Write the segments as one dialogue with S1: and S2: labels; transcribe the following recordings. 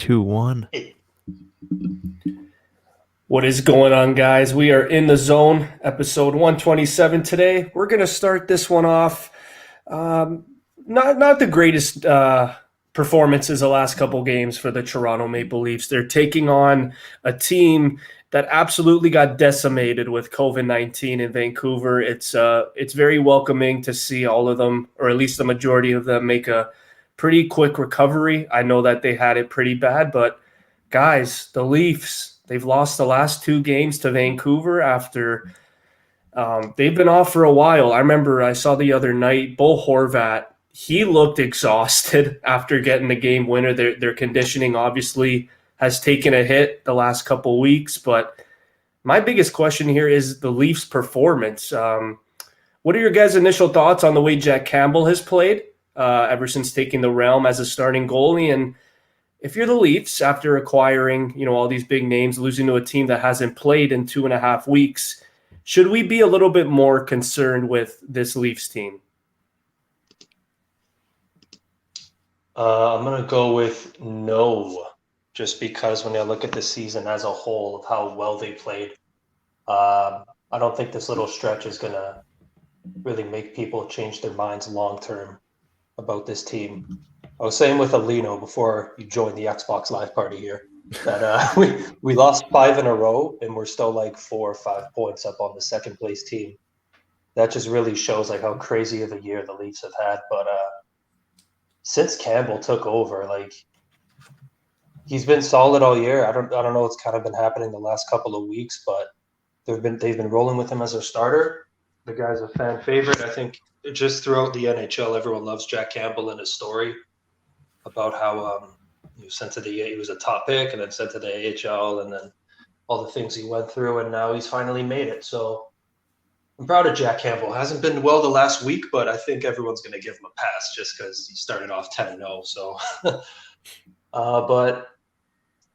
S1: 2-1.
S2: What is going on, guys? We are in the zone, episode 127 today. We're going to start this one off. Not the greatest performances the last couple games for the Toronto Maple Leafs. They're taking on a team that absolutely got decimated with COVID-19 in Vancouver. It's very welcoming to see all of them, or at least the majority of them, make a pretty quick recovery. I know that they had it pretty bad, but guys, the Leafs, they've lost the last two games to Vancouver after they've been off for a while. I remember I saw the other night, Bo Horvat, he looked exhausted after getting the game winner. Their conditioning obviously has taken a hit the last couple weeks, but my biggest question here is the Leafs' performance. What are your guys' initial thoughts on the way Jack Campbell has played ever since taking the realm as a starting goalie? And if you're the Leafs, after acquiring, all these big names, losing to a team that hasn't played in 2.5 weeks, should we be a little bit more concerned with this Leafs team?
S3: I'm going to go with no, just because when I look at the season as a whole of how well they played, I don't think this little stretch is going to really make people change their minds long-term about this team. I was saying with Aulino before you joined the Xbox Live party here that we lost 5 in a row and we're still like 4 or 5 points up on the second place team. That just really shows like how crazy of a year the Leafs have had. But since Campbell took over, like he's been solid all year. I don't know what's kind of been happening the last couple of weeks, but they've been rolling with him as their starter. The guy's a fan favorite. I think just throughout the NHL, everyone loves Jack Campbell and his story about how he was sent to he was a top pick and then sent to the AHL and then all the things he went through, and now he's finally made it. So I'm proud of Jack Campbell. Hasn't been well the last week, but I think everyone's going to give him a pass just because he started off 10-0. So, but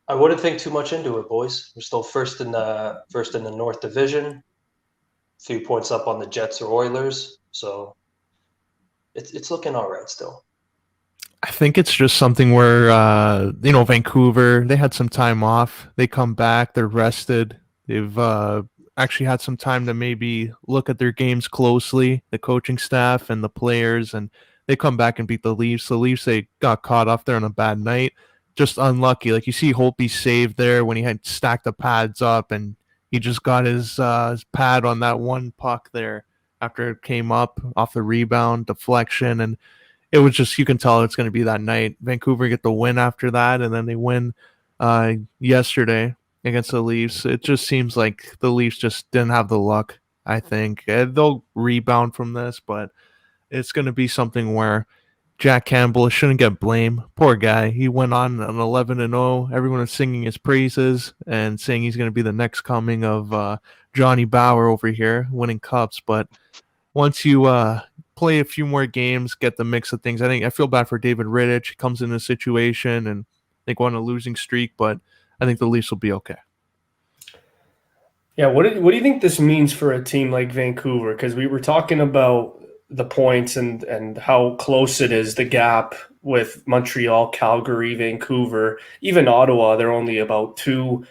S3: I wouldn't think too much into it, boys. We're still first in the North Division, a few points up on the Jets or Oilers. So it's looking all right still.
S1: I think it's just something where, Vancouver, they had some time off. They come back, they're rested. They've actually had some time to maybe look at their games closely, the coaching staff and the players, and they come back and beat the Leafs. The Leafs, they got caught off there on a bad night. Just unlucky. Like you see Holtby saved there when he had stacked the pads up and he just got his pad on that one puck there after it came up off the rebound, deflection, and it was just, you can tell it's going to be that night. Vancouver get the win after that, and then they win yesterday against the Leafs. It just seems like the Leafs just didn't have the luck, I think. They'll rebound from this, but it's going to be something where Jack Campbell shouldn't get blamed. Poor guy. He went on an 11-0. Everyone is singing his praises and saying he's going to be the next coming of Johnny Bauer over here, winning cups. But once you play a few more games, get the mix of things, I feel bad for David Rittich. He comes in a situation and they go on a losing streak, but I think the Leafs will be okay.
S2: Yeah, what do you think this means for a team like Vancouver? Because we were talking about the points and how close it is, the gap with Montreal, Calgary, Vancouver, even Ottawa. They're only about two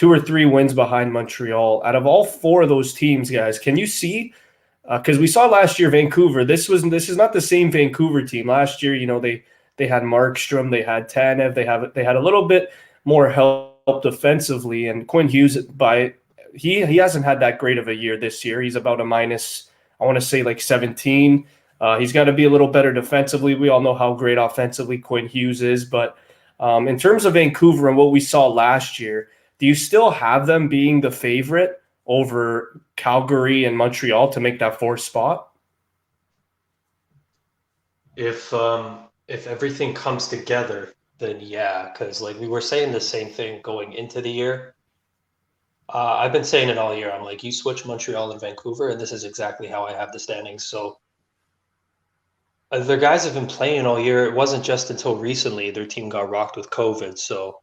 S2: or three wins behind Montreal. Out of all four of those teams, guys, can you see? Because we saw last year Vancouver. This is not the same Vancouver team. Last year, they had Markstrom, they had Tanev, they had a little bit more help defensively. And Quinn Hughes, he hasn't had that great of a year this year. He's about a minus, I want to say like 17. He's got to be a little better defensively. We all know how great offensively Quinn Hughes is. But in terms of Vancouver and what we saw last year, do you still have them being the favorite over Calgary and Montreal to make that fourth spot?
S3: If everything comes together, then yeah, because like we were saying the same thing going into the year. I've been saying it all year. I'm like, you switch Montreal and Vancouver, and this is exactly how I have the standings. So their guys have been playing all year. It wasn't just until recently their team got rocked with COVID. So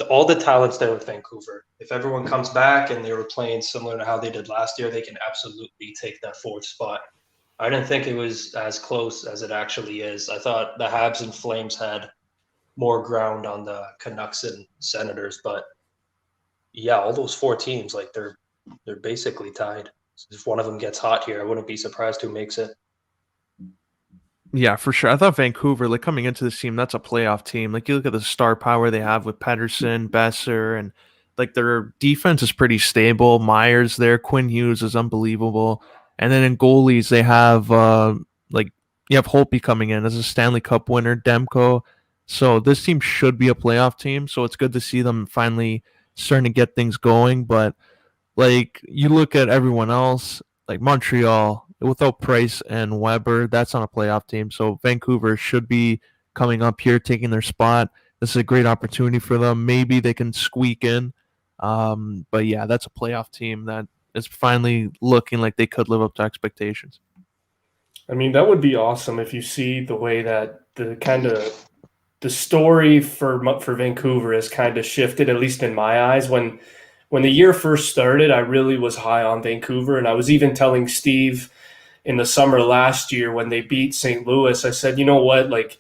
S3: all the talent's there with Vancouver. If everyone comes back and they were playing similar to how they did last year, they can absolutely take that fourth spot. I didn't think it was as close as it actually is. I thought the Habs and Flames had more ground on the Canucks and Senators. But yeah, all those 4 teams, like they're basically tied. So if one of them gets hot here, I wouldn't be surprised who makes it.
S1: Yeah, for sure. I thought Vancouver, like coming into this team, that's a playoff team. Like you look at the star power they have with Pedersen, Besser, and like their defense is pretty stable. Myers there, Quinn Hughes is unbelievable. And then in goalies, they have like you have Holtby coming in as a Stanley Cup winner, Demko. So this team should be a playoff team. So it's good to see them finally starting to get things going. But like you look at everyone else, like Montreal, without Price and Weber, that's on a playoff team. So Vancouver should be coming up here, taking their spot. This is a great opportunity for them. Maybe they can squeak in. But yeah, that's a playoff team that is finally looking like they could live up to expectations.
S2: I mean, that would be awesome if you see the way that the story for Vancouver has kind of shifted, at least in my eyes. When the year first started, I really was high on Vancouver, and I was even telling Steve in the summer last year when they beat St. Louis, I said, you know what, like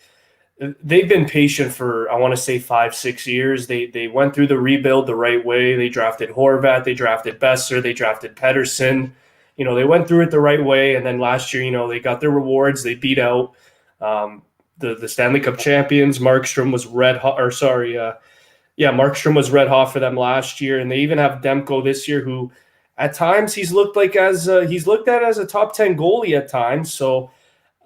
S2: they've been patient for, I want to say 5-6 years. They went through the rebuild the right way. They drafted Horvat, they drafted Besser, they drafted Pedersen. They went through it the right way, and then last year, they got their rewards. They beat out the Stanley Cup champions. Markstrom was red hot, Markstrom was red hot for them last year, and they even have Demko this year, who at times he's looked at as a top 10 goalie at times. So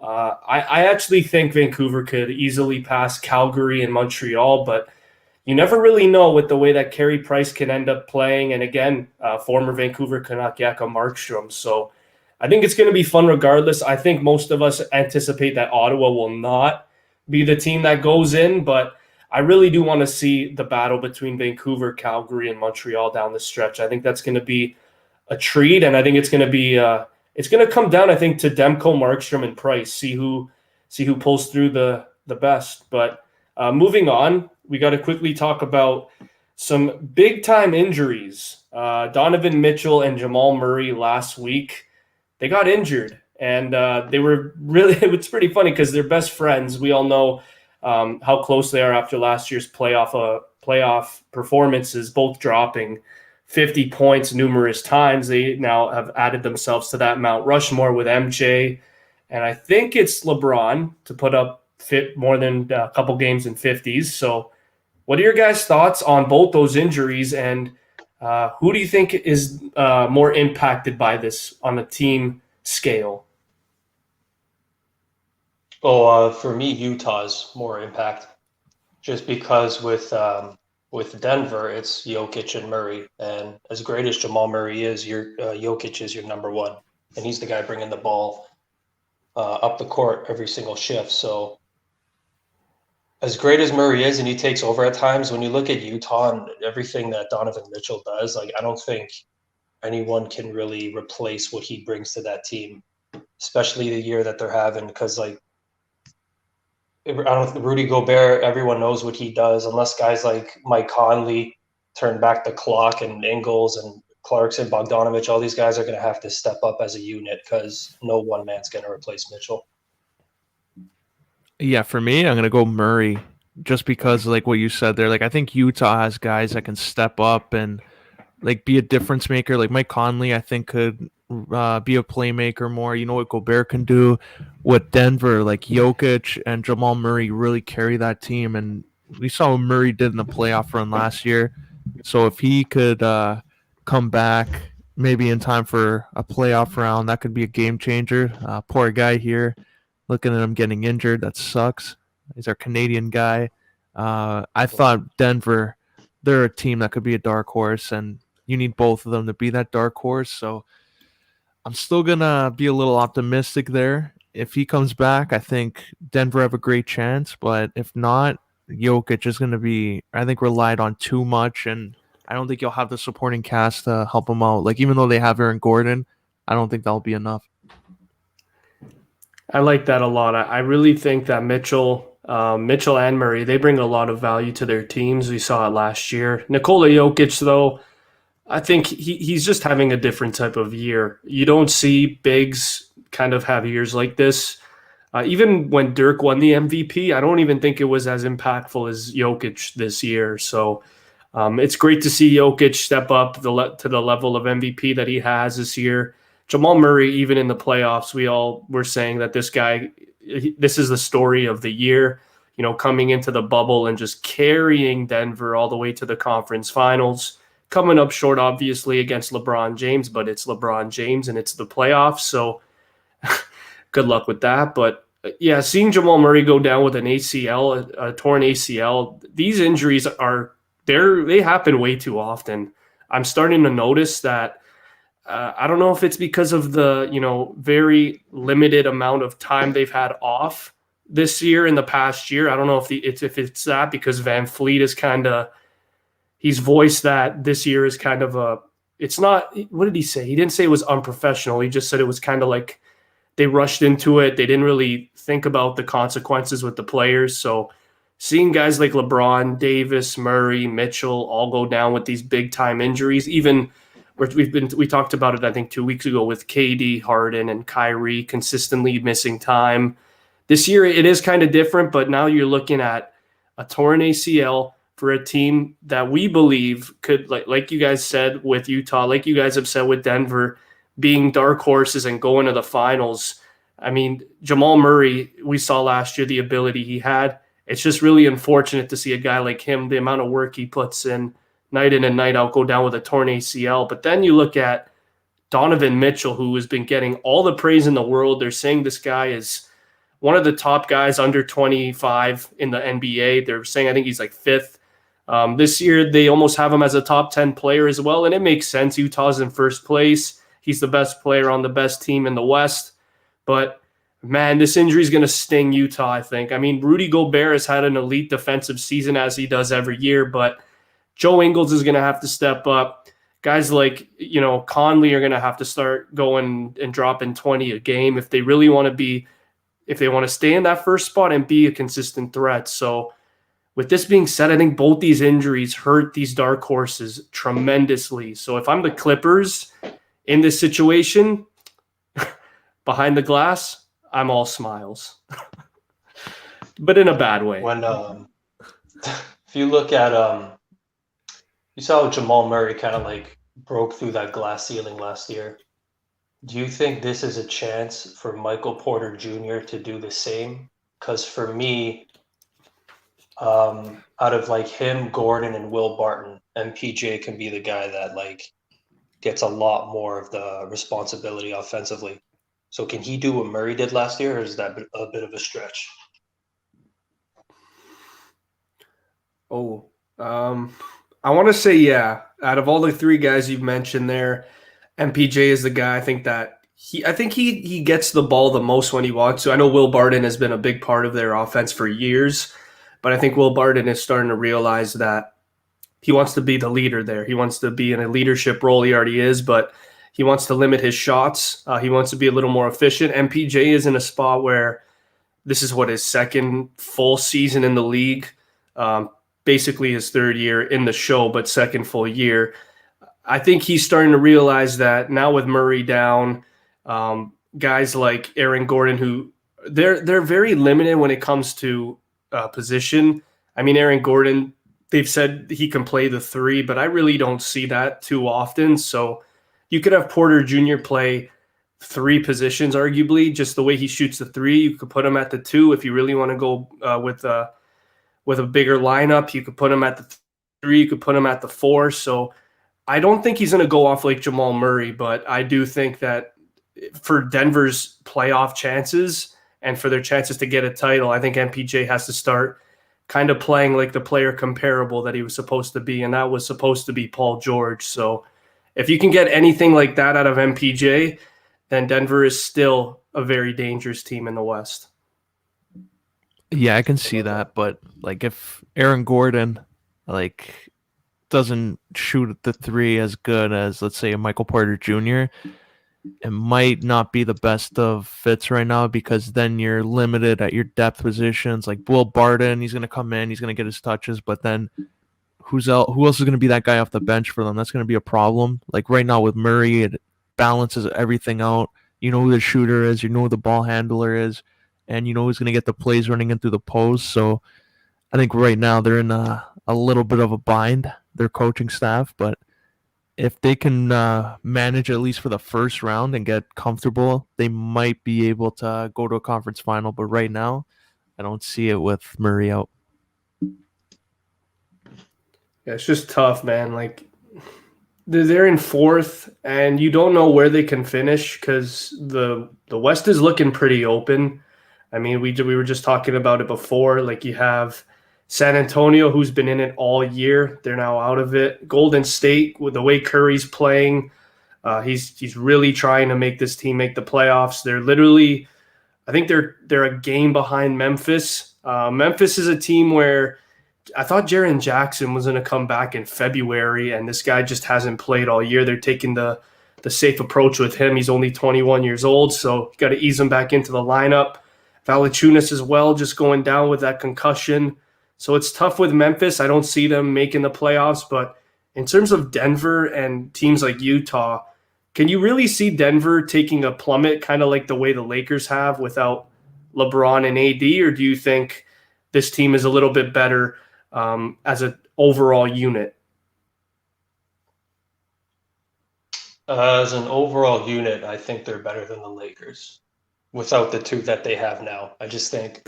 S2: I actually think Vancouver could easily pass Calgary and Montreal, but you never really know with the way that Carey Price can end up playing. And again, former Vancouver Canuck Jakob Markstrom. So I think it's going to be fun regardless. I think most of us anticipate that Ottawa will not be the team that goes in, but I really do want to see the battle between Vancouver, Calgary, and Montreal down the stretch. I think that's going to be a treat, and I think it's going to come down, I think, to Demko, Markstrom, and Price. See who pulls through the best. But moving on, we got to quickly talk about some big time injuries. Donovan Mitchell and Jamal Murray last week, they got injured, and they were really. It's pretty funny because they're best friends. We all know how close they are after last year's playoff performances, both dropping 50 points numerous times. They now have added themselves to that Mount Rushmore with MJ, and I think it's LeBron to put up more than a couple games in 50s. So what are your guys' thoughts on both those injuries, and who do you think is more impacted by this on a team scale?
S3: For me, Utah's more impact, just because with Denver, it's Jokic and Murray, and as great as Jamal Murray is, Jokic is your number one, and he's the guy bringing the ball up the court every single shift. So as great as Murray is, and he takes over at times, when you look at Utah and everything that Donovan Mitchell does, like I don't think anyone can really replace what he brings to that team, especially the year that they're having, because like I don't think Rudy Gobert, everyone knows what he does, unless guys like Mike Conley turn back the clock, and Ingles and Clarkson, Bogdanovich, all these guys are going to have to step up as a unit because no one man's going to replace Mitchell.
S1: Yeah, for me, I'm going to go Murray just because, like what you said there, like I think Utah has guys that can step up and like be a difference maker. Like Mike Conley, I think could be a playmaker more. You know what Gobert can do. With Denver, like Jokic and Jamal Murray really carry that team, and we saw what Murray did in the playoff run last year. So if he could come back maybe in time for a playoff round, that could be a game changer. Poor guy here. Looking at him getting injured, that sucks. He's our Canadian guy. I thought Denver, they're a team that could be a dark horse, and you need both of them to be that dark horse. So I'm still going to be a little optimistic there. If he comes back, I think Denver have a great chance. But if not, Jokic is going to be, I think, relied on too much, and I don't think you'll have the supporting cast to help him out. Like, even though they have Aaron Gordon, I don't think that'll be enough.
S2: I like that a lot. I really think that Mitchell and Murray, they bring a lot of value to their teams. We saw it last year. Nikola Jokic, though, I think he's just having a different type of year. You don't see bigs kind of have years like this. Even when Dirk won the MVP, I don't even think it was as impactful as Jokic this year. So it's great to see Jokic step up to the level of MVP that he has this year. Jamal Murray, even in the playoffs, we all were saying that this is the story of the year, coming into the bubble and just carrying Denver all the way to the conference finals, coming up short, obviously, against LeBron James, but it's LeBron James and it's the playoffs. So good luck with that. But yeah, seeing Jamal Murray go down with an ACL, a torn ACL, these injuries they happen way too often. I'm starting to notice that. I don't know if it's because of the very limited amount of time they've had off this year in the past year. I don't know if it's that, because Van Fleet is he's voiced that this year is it's not, what did he say? He didn't say it was unprofessional. He just said it was kind of like they rushed into it. They didn't really think about the consequences with the players. So seeing guys like LeBron, Davis, Murray, Mitchell all go down with these big time injuries, even we talked about it, I think 2 weeks ago, with KD, Harden, and Kyrie consistently missing time. This year it is kind of different, but now you're looking at a torn ACL for a team that we believe could, like you guys said with Utah, like you guys have said with Denver, being dark horses and going to the finals. I mean, Jamal Murray, we saw last year the ability he had. It's just really unfortunate to see a guy like him, the amount of work he puts in night and night out, go down with a torn ACL. But then you look at Donovan Mitchell, who has been getting all the praise in the world. They're saying this guy is one of the top guys under 25 in the NBA. They're saying, I think he's like fifth. This year, they almost have him as a top 10 player as well. And it makes sense. Utah's in first place. He's the best player on the best team in the West. But man, this injury is going to sting Utah, I think. I mean, Rudy Gobert has had an elite defensive season, as he does every year, but Joe Ingles is going to have to step up. Guys like, Conley are going to have to start going and dropping 20 a game if they really want to stay in that first spot and be a consistent threat. So with this being said, I think both these injuries hurt these dark horses tremendously. So if I'm the Clippers in this situation, behind the glass, I'm all smiles, but in a bad way.
S3: When if you look at you saw Jamal Murray kind of like broke through that glass ceiling last year. Do you think this is a chance for Michael Porter Jr. to do the same? Because for me, out of like him, Gordon, and Will Barton, MPJ can be the guy that like gets a lot more of the responsibility offensively. So can he do what Murray did last year, or is that a bit of a stretch?
S2: I want to say, yeah. Out of all the three guys you've mentioned there, MPJ is the guy. I think he gets the ball the most when he wants to. I know Will Barton has been a big part of their offense for years, but I think Will Barton is starting to realize that he wants to be the leader there. He wants to be in a leadership role. He already is, but he wants to limit his shots. He wants to be a little more efficient. MPJ is in a spot where this is his second full season in the league. Basically his third year in the show, but second full year. I think he's starting to realize that now with Murray down, guys like Aaron Gordon, who they're very limited when it comes to position. I mean, Aaron Gordon, they've said he can play the three, but I really don't see that too often. So you could have Porter Jr. play three positions, arguably, just the way he shoots the three. You could put him at the two if you really want to go with a bigger lineup. You could put him at the three. You could put him at the four. So I don't think he's going to go off like Jamal Murray, but I do think that for Denver's playoff chances and for their chances to get a title, I think MPJ has to start kind of playing like the player comparable that he was supposed to be, and that was supposed to be Paul George. So if you can get anything like that out of MPJ, then Denver is still a very dangerous team in the West.
S1: Yeah, I can see that, but like if Aaron Gordon doesn't shoot the three as good as, let's say, a Michael Porter Jr., it might not be the best of fits right now, because then you're limited at your depth positions. Like Will Barton, he's going to come in, he's going to get his touches, but then who else is going to be that guy off the bench for them? That's going to be a problem. Like right now with Murray, it balances everything out. You know who the shooter is, you know who the ball handler is, and you know who's going to get the plays running in through the post. So I think right now they're in a little bit of a bind, their coaching staff, but if they can manage at least for the first round and get comfortable, they might be able to go to a conference final. But right now, I don't see it with Murray out.
S2: Yeah, it's just tough, man. Like they're in fourth, and you don't know where they can finish because the West is looking pretty open. I mean, we were just talking about it before. Like you have San Antonio, who's been in it all year. They're now out of it. Golden State, with the way Curry's playing, he's really trying to make this team make the playoffs. They're literally, I think they're a game behind Memphis. Memphis is a team where I thought Jaren Jackson was going to come back in February, and this guy just hasn't played all year. They're taking the safe approach with him. He's only 21 years old, so you got to ease him back into the lineup. Valanciunas as well, just going down with that concussion. So it's tough with Memphis. I don't see them making the playoffs, but in terms of Denver and teams like Utah, can you really see Denver taking a plummet, kind of like the way the Lakers have without LeBron and AD, or do you think this team is a little bit better as an overall unit?
S3: As an overall unit, I think they're better than the Lakers without the two that they have now. I just think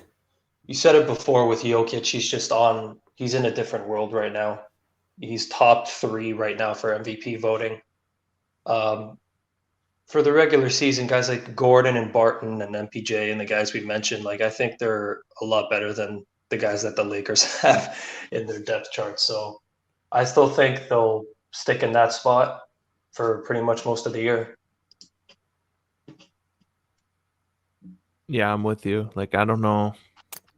S3: you said it before with Jokic. He's in a different world right now. He's top 3 right now for MVP voting. For the regular season, guys like Gordon and Barton and MPJ and the guys we mentioned, like I think they're a lot better than the guys that the Lakers have in their depth chart. So I still think they'll stick in that spot for pretty much most of the year.
S1: Yeah, I'm with you. Like, I don't know.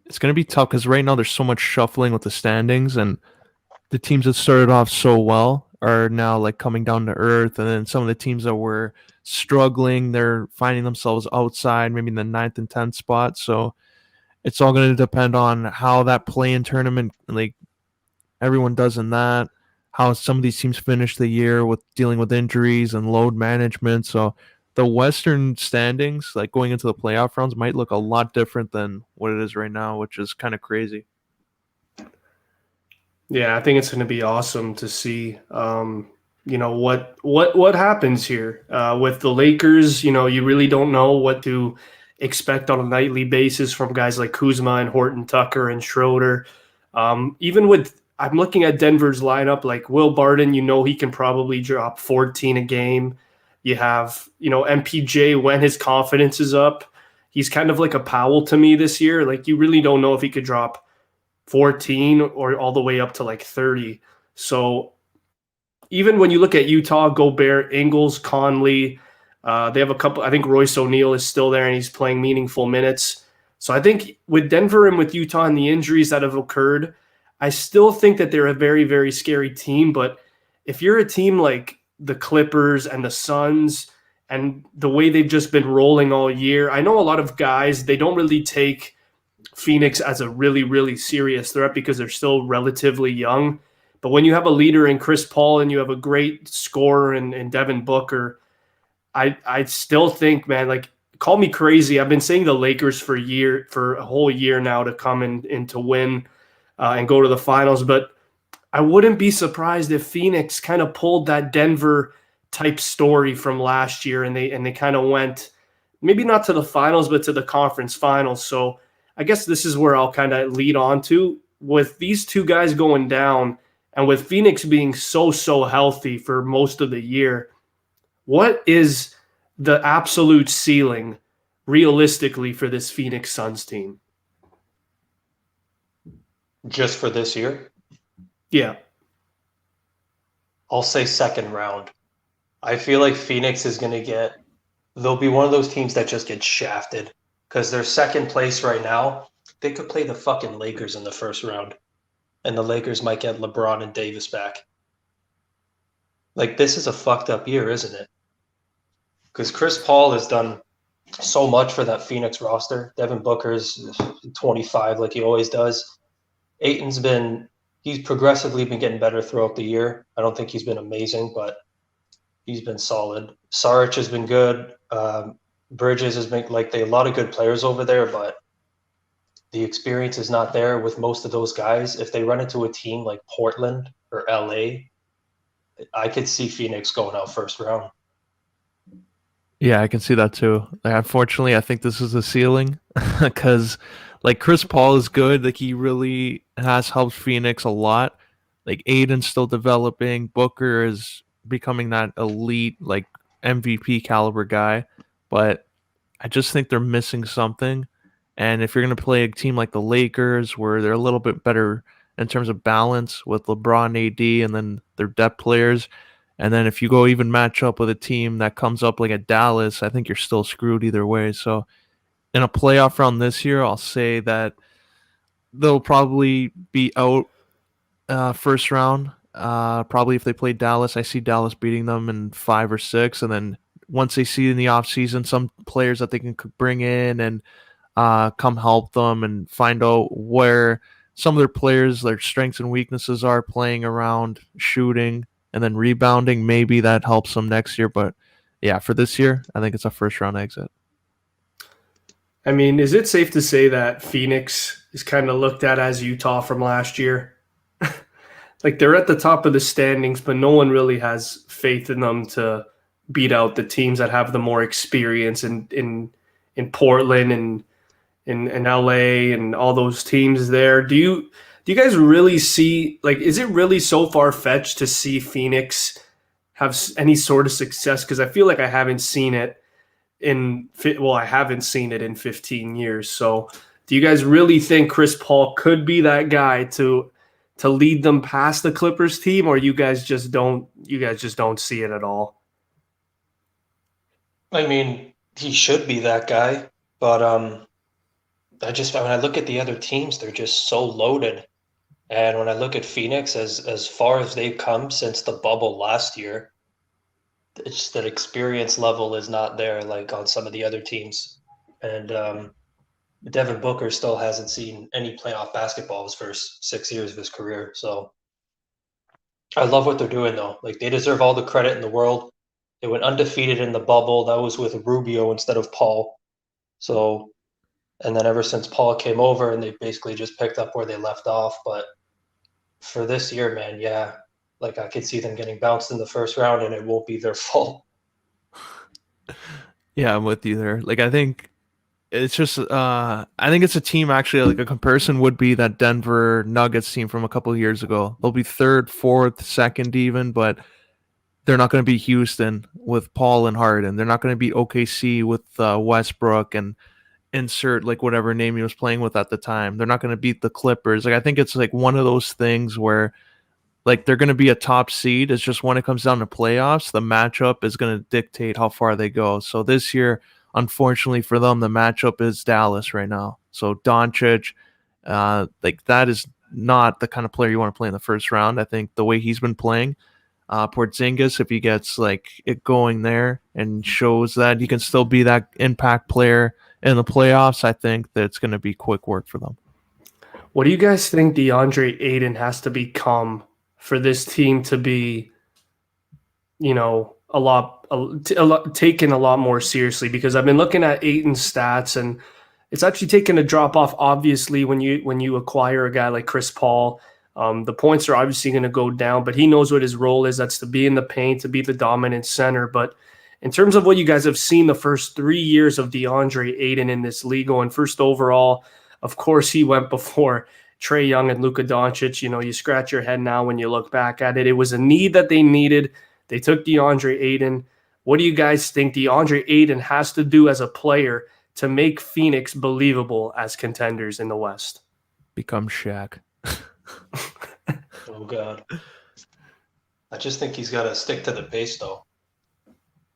S1: It's going to be tough because right now there's so much shuffling with the standings, and the teams that started off so well are now like coming down to earth. And then some of the teams that were struggling, they're finding themselves outside, maybe in the 9th and 10th spot. So it's all going to depend on how that play-in tournament, like everyone does in that, how some of these teams finish the year with dealing with injuries and load management. So the Western standings, like going into the playoff rounds, might look a lot different than what it is right now, which is kind of crazy.
S2: Yeah, I think it's going to be awesome to see. What happens here with the Lakers. You really don't know what to expect on a nightly basis from guys like Kuzma and Horton Tucker and Schroeder. Even with, I'm looking at Denver's lineup, like Will Barton, he can probably drop 14 a game. You have, MPJ when his confidence is up. He's kind of like a Powell to me this year. Like you really don't know if he could drop 14 or all the way up to like 30. So even when you look at Utah, Gobert, Ingles, Conley, they have a couple. I think Royce O'Neal is still there and he's playing meaningful minutes. So I think with Denver and with Utah and the injuries that have occurred, I still think that they're a very, very scary team. But if you're a team like the Clippers and the Suns and the way they've just been rolling all year, I know a lot of guys, they don't really take Phoenix as a really, really serious threat because they're still relatively young. But when you have a leader in Chris Paul and you have a great scorer in Devin Booker, I still think, man, like, call me crazy. I've been saying the Lakers for a whole year now to come in to win and go to the finals. But I wouldn't be surprised if Phoenix kind of pulled that Denver type story from last year and they kind of went maybe not to the finals, but to the conference finals. So I guess this is where I'll kind of lead on to with these two guys going down and with Phoenix being so healthy for most of the year. What is the absolute ceiling realistically for this Phoenix Suns team?
S3: Just for this year?
S2: Yeah.
S3: I'll say second round. I feel like Phoenix is going to they'll be one of those teams that just get shafted because they're second place right now. They could play the fucking Lakers in the first round, and the Lakers might get LeBron and Davis back. Like, this is a fucked up year, isn't it? Because Chris Paul has done so much for that Phoenix roster. Devin Booker's 25 like he always does. Ayton's he's progressively been getting better throughout the year. I don't think he's been amazing, but he's been solid. Saric has been good. Bridges has been a lot of good players over there, but the experience is not there with most of those guys. If they run into a team like Portland or LA, I could see Phoenix going out first round.
S1: Yeah, I can see that too. Like, unfortunately, I think this is the ceiling because, like, Chris Paul is good. Like, he really has helped Phoenix a lot. Like, Aiden's still developing. Booker is becoming that elite, like, MVP caliber guy. But I just think they're missing something. And if you're going to play a team like the Lakers, where they're a little bit better in terms of balance with LeBron, AD, and then their depth players, and then if you go even match up with a team that comes up like at Dallas, I think you're still screwed either way. So in a playoff round this year, I'll say that they'll probably be out first round. Probably if they play Dallas, I see Dallas beating them in 5 or 6, and then once they see in the offseason some players that they can bring in and come help them and find out where some of their players, their strengths and weaknesses are playing around, shooting, and then rebounding. Maybe that helps them next year. But yeah, for this year, I think it's a first round exit.
S2: I mean, is it safe to say that Phoenix is kind of looked at as Utah from last year? Like they're at the top of the standings, but no one really has faith in them to beat out the teams that have the more experience in Portland and in LA and all those teams there. Do you guys really see, like, is it really so far fetched to see Phoenix have any sort of success? Because I feel like I haven't seen it I haven't seen it in 15 years. So do you guys really think Chris Paul could be that guy to lead them past the Clippers team, or you guys just don't see it at all?
S3: I mean, he should be that guy, but when I look at the other teams, they're just so loaded. And when I look at Phoenix, as far as they've come since the bubble last year, it's just that experience level is not there like on some of the other teams. And Devin Booker still hasn't seen any playoff basketball his first 6 years of his career. So I love what they're doing though. Like they deserve all the credit in the world. They went undefeated in the bubble. That was with Rubio instead of Paul. So, and then ever since Paul came over, and they basically just picked up where they left off. But for this year, man, yeah, like I could see them getting bounced in the first round, and it won't be their fault.
S1: Yeah, I'm with you there. Like I think it's just I think it's a team actually, like a comparison would be that Denver Nuggets team from a couple of years ago. They'll be third, fourth, second even, but they're not going to be Houston with Paul and Harden. They're not going to be OKC with Westbrook and insert like whatever name he was playing with at the time. They're not going to beat the Clippers. Like I think it's like one of those things where like they're going to be a top seed. It's just when it comes down to playoffs, the matchup is going to dictate how far they go. So this year, unfortunately for them, the matchup is Dallas right now. So Doncic, like that is not the kind of player you want to play in the first round. I think the way he's been playing, Porzingis, if he gets like it going there and shows that he can still be that impact player in the playoffs, I think that it's going to be quick work for them.
S2: What do you guys think DeAndre Ayton has to become for this team to be, taken a lot more seriously? Because I've been looking at Ayton's stats, and it's actually taken a drop off. Obviously, when you acquire a guy like Chris Paul, the points are obviously going to go down. But he knows what his role is. That's to be in the paint, to be the dominant center. But in terms of what you guys have seen the first 3 years of DeAndre Ayton in this league, going first overall, of course he went before Trae Young and Luka Doncic. You scratch your head now when you look back at it. It was a need that they needed. They took DeAndre Ayton. What do you guys think DeAndre Ayton has to do as a player to make Phoenix believable as contenders in the West?
S1: Become Shaq.
S3: Oh God, I just think he's got to stick to the pace though,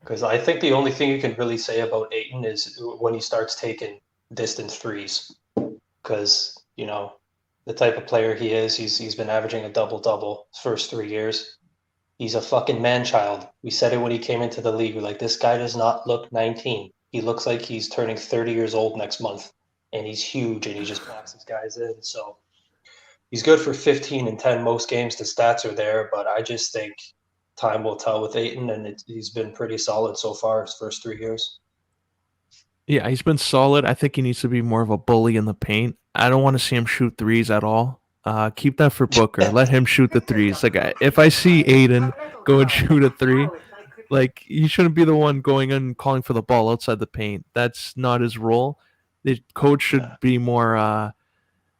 S3: because I think the only thing you can really say about Ayton is when he starts taking distance threes, because the type of player he is, he's been averaging a double-double his first 3 years. He's a fucking man-child. We said it when he came into the league. We're like, this guy does not look 19. He looks like he's turning 30 years old next month, and he's huge, and he just blocks his guys in. So he's good for 15 and 10 most games. The stats are there, but I just think time will tell with Ayton, and he's been pretty solid so far his first 3 years.
S1: Yeah, he's been solid. I think he needs to be more of a bully in the paint. I don't want to see him shoot threes at all. Keep that for Booker. Let him shoot the threes. Like if I see Aiden go and shoot a three, like he shouldn't be the one going and calling for the ball outside the paint. That's not his role. The coach
S3: Yeah.
S1: should be more I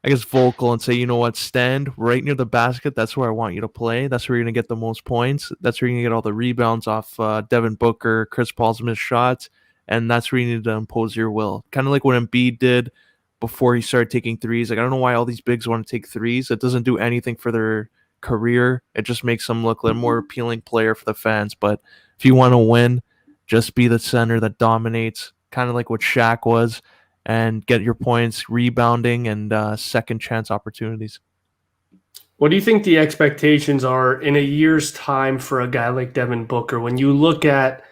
S1: guess vocal and say, you know what, stand right near the basket. That's where I want you to play. That's where you're gonna get the most points. That's where you're gonna get all the rebounds off Devin Booker, Chris Paul's missed shots, and that's where you need to impose your will. Kind of like what Embiid did before he started taking threes. Like I don't know why all these bigs want to take threes. It doesn't do anything for their career. It just makes them look like a more appealing player for the fans. But if you want to win, just be the center that dominates, kind of like what Shaq was, and get your points, rebounding, and second chance opportunities.
S2: What do you think the expectations are in a year's time for a guy like Devin Booker when you look at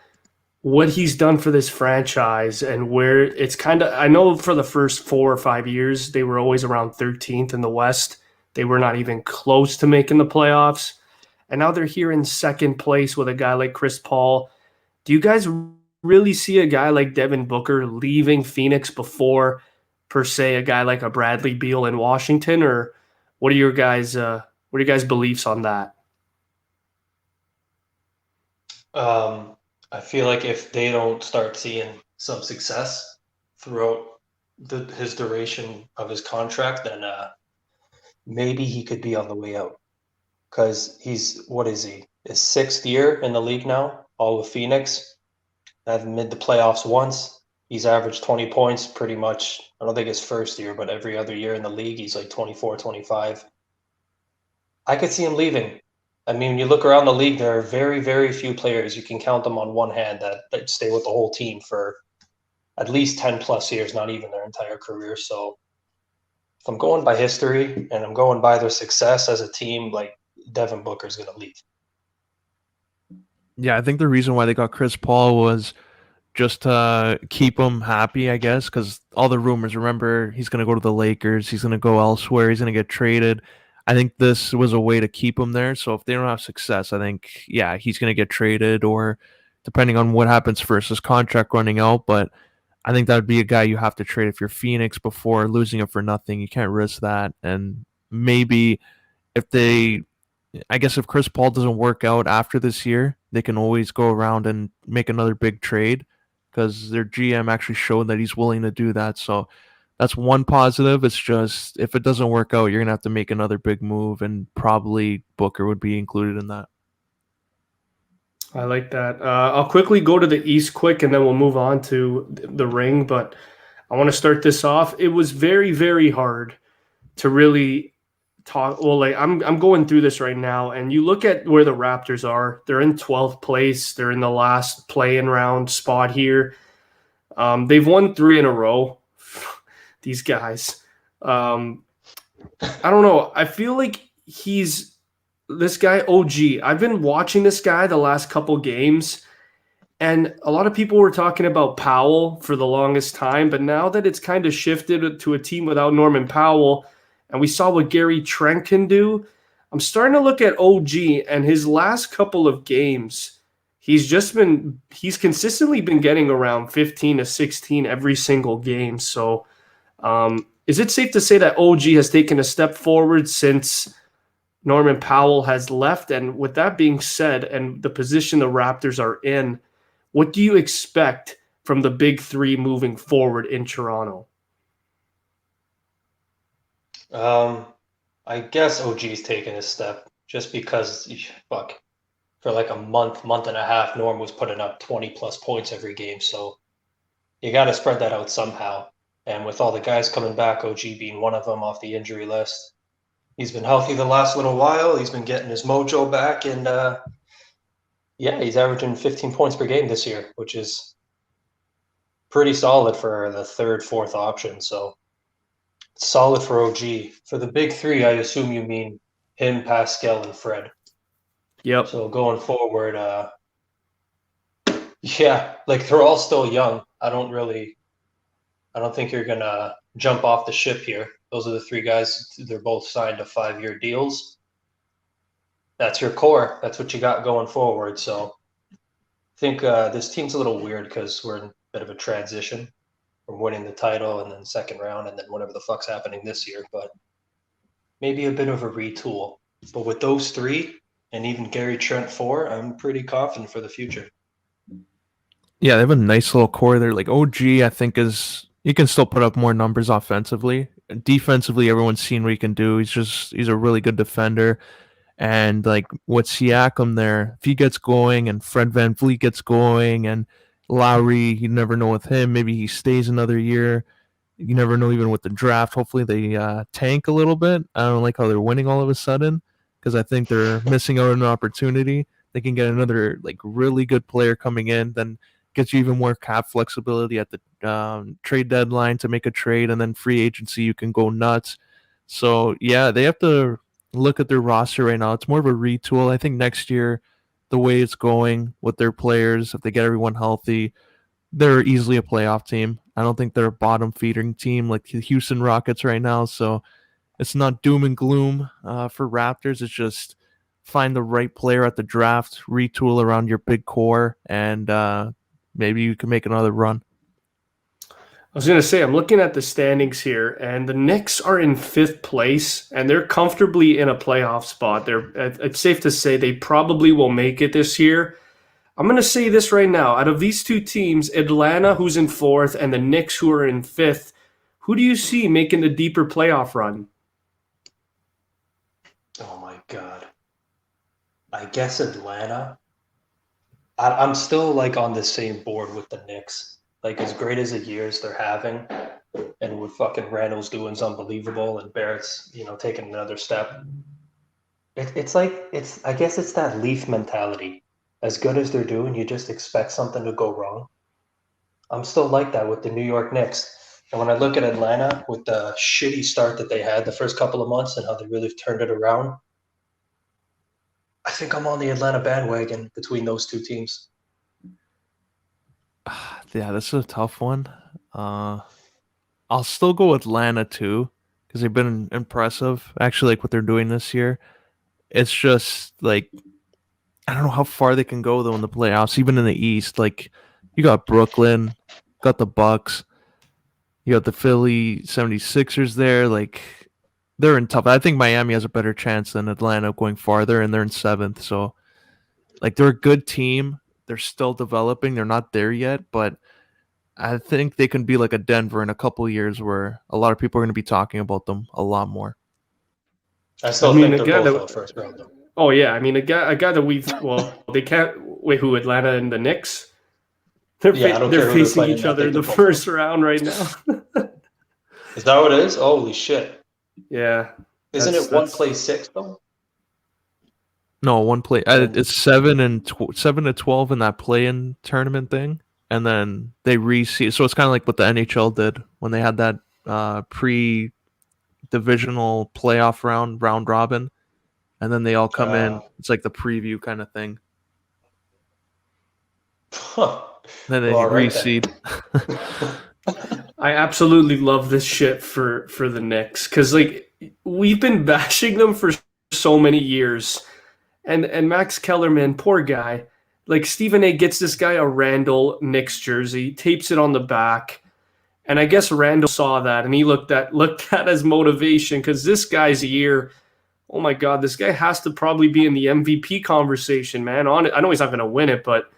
S2: what he's done for this franchise and where it's kind of, I know for the first 4 or 5 years, they were always around 13th in the West. They were not even close to making the playoffs. And now they're here in second place with a guy like Chris Paul. Do you guys really see a guy like Devin Booker leaving Phoenix before, per se, a guy like a Bradley Beal in Washington? Or what are your guys' beliefs on that?
S3: I feel like if they don't start seeing some success throughout his duration of his contract, then maybe he could be on the way out. Because what is he? His 6th year in the league now, all with Phoenix. Haven't made the playoffs once. He's averaged 20 points pretty much. I don't think his first year, but every other year in the league, he's like 24, 25. I could see him leaving. I mean, when you look around the league, there are very, very few players. You can count them on one hand that stay with the whole team for at least 10 plus years, not even their entire career. So if I'm going by history and I'm going by their success as a team, like Devin Booker's going to leave.
S1: Yeah, I think the reason why they got Chris Paul was just to keep him happy, I guess, because all the rumors. Remember, he's going to go to the Lakers. He's going to go elsewhere. He's going to get traded. I think this was a way to keep him there. So if they don't have success, I think he's going to get traded, or depending on what happens first, his contract running out. But I think that would be a guy you have to trade if you're Phoenix before losing him for nothing. You can't risk that. And maybe if they I guess if Chris Paul doesn't work out after this year, they can always go around and make another big trade because their GM actually showed that he's willing to do that. So that's one positive. It's just if it doesn't work out, you're gonna have to make another big move, and probably Booker would be included in that.
S2: I like that. I'll quickly go to the East quick, and then we'll move on to the ring. But I want to start this off. It was very, very hard to really talk. Well, like I'm going through this right now, and you look at where the Raptors are. They're in 12th place. They're in the last play-in round spot here. They've won 3 in a row. These guys. I don't know. I feel like this guy OG. I've been watching this guy the last couple games, and a lot of people were talking about Powell for the longest time, but now that it's kind of shifted to a team without Norman Powell, and we saw what Gary Trent can do, I'm starting to look at OG and his last couple of games. He's consistently been getting around 15 to 16 every single game. So is it safe to say that OG has taken a step forward since Norman Powell has left? And with that being said, and the position the Raptors are in, what do you expect from the big three moving forward in Toronto?
S3: I guess OG's taken a step just because, for like a month and a half, Norm was putting up 20 plus points every game. So you got to spread that out somehow. And with all the guys coming back, OG being one of them off the injury list, he's been healthy the last little while. He's been getting his mojo back, and he's averaging 15 points per game this year, which is pretty solid for the third, fourth option. So solid for OG. For the big three, I assume you mean him, Pascal, and Fred.
S2: Yep.
S3: So going forward, they're all still young. I don't think you're gonna jump off the ship here. Those are the 3 guys. They're both signed to 5-year deals. That's your core. That's what you got going forward. So I think this team's a little weird because we're in a bit of a transition. from winning the title and then second round and then whatever the fuck's happening this year. But maybe a bit of a retool. But with those three and even Gary Trent 4, I'm pretty confident for the future.
S1: Yeah, they have a nice little core there. Like OG, I think he can still put up more numbers offensively. Defensively, everyone's seen what he can do. He's a really good defender. And like with Siakam there, if he gets going and Fred VanVleet gets going and Lowry, you never know with him. Maybe he stays another year. You never know even with the draft. Hopefully they tank a little bit. I don't like how they're winning all of a sudden because I think they're missing out on an opportunity. They can get another like really good player coming in, then gets you even more cap flexibility at the trade deadline to make a trade, and then free agency you can go nuts. So yeah, they have to look at their roster right now. It's more of a retool. I think next year, the way it's going with their players, if they get everyone healthy, they're easily a playoff team. I don't think they're a bottom feeding team like the Houston Rockets right now. So it's not doom and gloom for Raptors. It's just find the right player at the draft, retool around your big core, and maybe you can make another run.
S2: I was going to say, I'm looking at the standings here, and the Knicks are in 5th place, and they're comfortably in a playoff spot. It's safe to say they probably will make it this year. I'm going to say this right now. Out of these two teams, Atlanta, who's in 4th, and the Knicks, who are in 5th, who do you see making the deeper playoff run?
S3: Oh, my God. I guess Atlanta. I'm still like on the same board with the Knicks. Like as great as the years they're having, and what fucking Randall's doing is unbelievable, and Barrett's taking another step. I guess it's that Leaf mentality. As good as they're doing, you just expect something to go wrong. I'm still like that with the New York Knicks. And when I look at Atlanta with the shitty start that they had the first couple of months and how they really turned it around, I think I'm on the Atlanta bandwagon between those two teams.
S1: Yeah, this is a tough one. I'll still go with Atlanta too because they've been impressive. Actually, like what they're doing this year. It's just like I don't know how far they can go though in the playoffs, even in the East. Like you got Brooklyn, got the Bucks, you got the Philly 76ers there. Like they're in tough. I think Miami has a better chance than Atlanta going farther, and they're in 7th. So like they're a good team. They're still developing. They're not there yet, but I think they can be like a Denver in a couple of years where a lot of people are going to be talking about them a lot more.
S3: I still think they're both out first round though.
S2: Oh yeah, I mean a guy that they can't wait. Who, Atlanta and the Knicks? They're facing each other in the first round right now.
S3: Is that what it is? Holy shit!
S2: Yeah,
S3: isn't it one play 6 though?
S1: No, one play. It's 7 to 12 in that play-in tournament thing, and then they reseed. So it's kind of like what the NHL did when they had that pre-divisional playoff round robin, and then they all come in. It's like the preview kind of thing.
S3: Huh.
S1: Then they reseed.
S2: I absolutely love this shit for the Knicks because like we've been bashing them for so many years. And Max Kellerman, poor guy, like Stephen A gets this guy a Randall Knicks jersey, tapes it on the back, and I guess Randall saw that and he looked at as motivation because this guy's year, oh my God, this guy has to probably be in the MVP conversation, man. I know he's not going to win it, but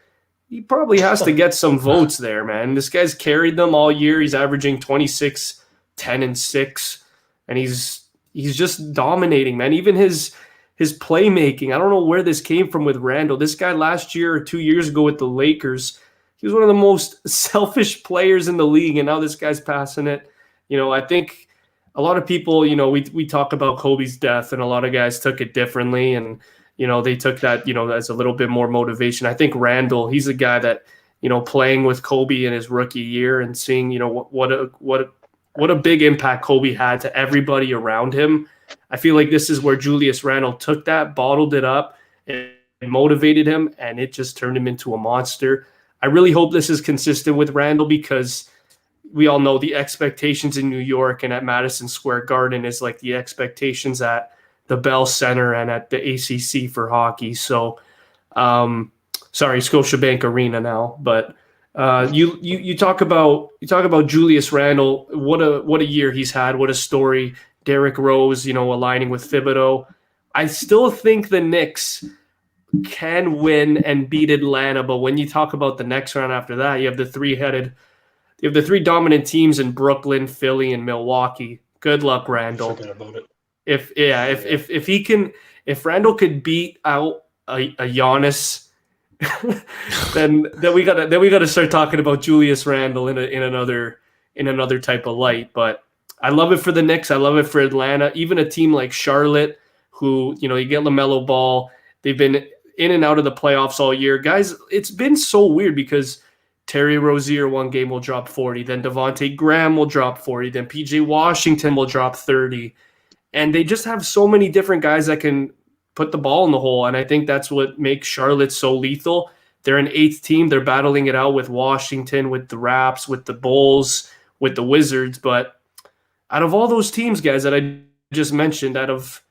S2: he probably has to get some votes there, man. This guy's carried them all year. He's averaging 26, 10, and 6, and he's just dominating, man. Even his playmaking, I don't know where this came from with Randall. This guy last year or 2 years ago with the Lakers, he was one of the most selfish players in the league, and now this guy's passing it. I think a lot of people, we talk about Kobe's death, and a lot of guys took it differently, and they took that, as a little bit more motivation. I think Randall, he's a guy that, playing with Kobe in his rookie year and seeing, what a big impact Kobe had to everybody around him. I feel like this is where Julius Randle took that, bottled it up, and motivated him, and it just turned him into a monster. I really hope this is consistent with Randle because we all know the expectations in New York and at Madison Square Garden is like the expectations at the Bell Center and at the ACC for hockey. So, sorry, Scotiabank Arena now, but You talk about Julius Randle. What a year he's had. What a story. Derrick Rose, aligning with Thibodeau. I still think the Knicks can win and beat Atlanta, but when you talk about the next round after that, you have the three dominant teams in Brooklyn, Philly, and Milwaukee. Good luck, Randall.
S3: Forget about it.
S2: If Randall could beat out a Giannis, then we gotta start talking about Julius Randle in another type of light. But I love it for the Knicks. I love it for Atlanta. Even a team like Charlotte, who you get LaMelo Ball. They've been in and out of the playoffs all year, guys. It's been so weird because Terry Rozier one game will drop 40, then Devontae Graham will drop 40, then PJ Washington will drop 30, and they just have so many different guys that can put the ball in the hole. And I think that's what makes Charlotte so lethal. They're an 8th team. They're battling it out with Washington, with the Raps, with the Bulls, with the Wizards. But out of all those teams, guys, that I just mentioned, out of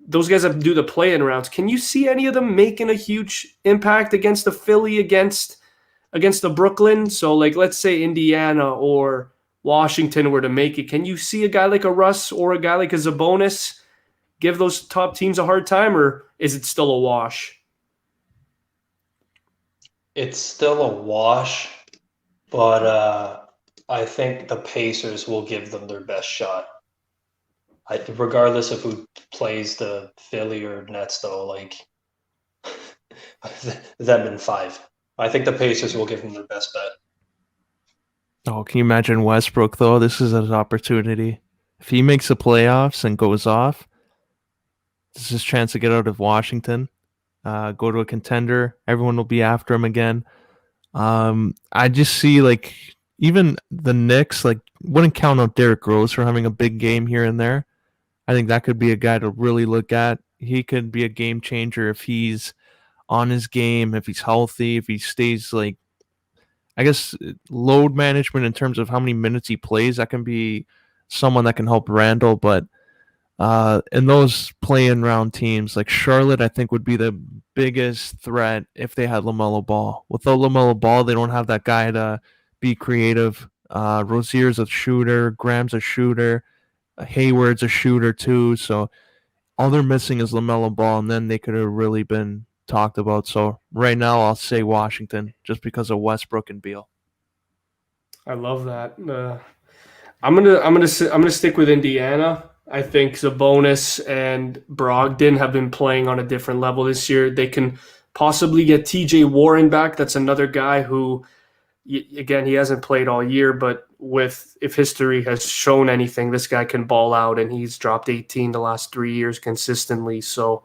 S2: those guys that do the play-in rounds, can you see any of them making a huge impact against the Philly, against the Brooklyn? So, like, let's say Indiana or Washington were to make it. Can you see a guy like a Russ or a guy like a Sabonis give those top teams a hard time, or is it still a wash?
S3: It's still a wash, but I think the Pacers will give them their best shot. Regardless of who plays the Philly or Nets, though, like them in 5. I think the Pacers will give them their best bet.
S1: Oh, can you imagine Westbrook, though? This is an opportunity. If he makes the playoffs and goes off, this is his chance to get out of Washington, go to a contender. Everyone will be after him again. I just see, like, even the Knicks, like, wouldn't count out Derrick Rose for having a big game here and there. I think that could be a guy to really look at. He could be a game changer if he's on his game, if he's healthy, if he stays, like, I guess load management in terms of how many minutes he plays. That can be someone that can help Randall. But in those play-in round teams, like Charlotte, I think would be the biggest threat if they had LaMelo Ball. Without LaMelo Ball, they don't have that guy to be creative. Rozier's a shooter, Graham's a shooter, Hayward's a shooter too. So all they're missing is LaMelo Ball, and then they could have really been talked about. So right now, I'll say Washington just because of Westbrook and Beal.
S2: I love that. I'm gonna stick with Indiana. I think Sabonis and Brogdon have been playing on a different level this year. They can possibly get TJ Warren back. That's another guy who, again, he hasn't played all year, but if history has shown anything, this guy can ball out, and he's dropped 18 the last 3 years consistently. So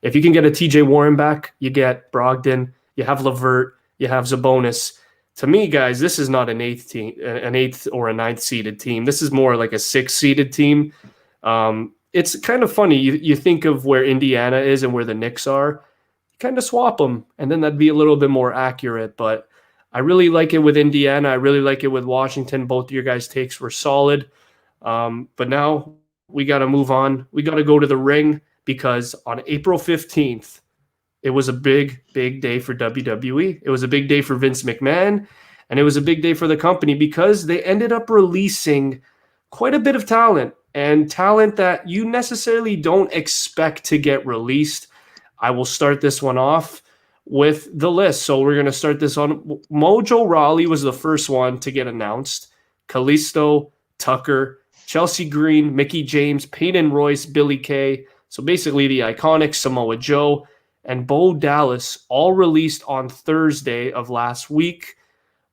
S2: if you can get a TJ Warren back, you get Brogdon, you have LeVert, you have Sabonis. To me, guys, this is not an 8th or a 9th seeded team. This is more like a 6th seeded team. It's kind of funny. You think of where Indiana is and where the Knicks are, you kind of swap them, and then that'd be a little bit more accurate. But I really like it with Indiana. I really like it with Washington. Both of your guys' takes were solid. But now we got to move on. We got to go to the ring, because on April 15th, it was a big, big day for WWE. It was a big day for Vince McMahon, and it was a big day for the company because they ended up releasing quite a bit of talent, and talent that you necessarily don't expect to get released. I will start this one off with the list. So we're going to start this on. Mojo Rawley was the first one to get announced. Kalisto, Tucker, Chelsea Green, Mickey James, Peyton Royce, Billy Kay. So basically the Iconics, Samoa Joe, and Bo Dallas all released on Thursday of last week.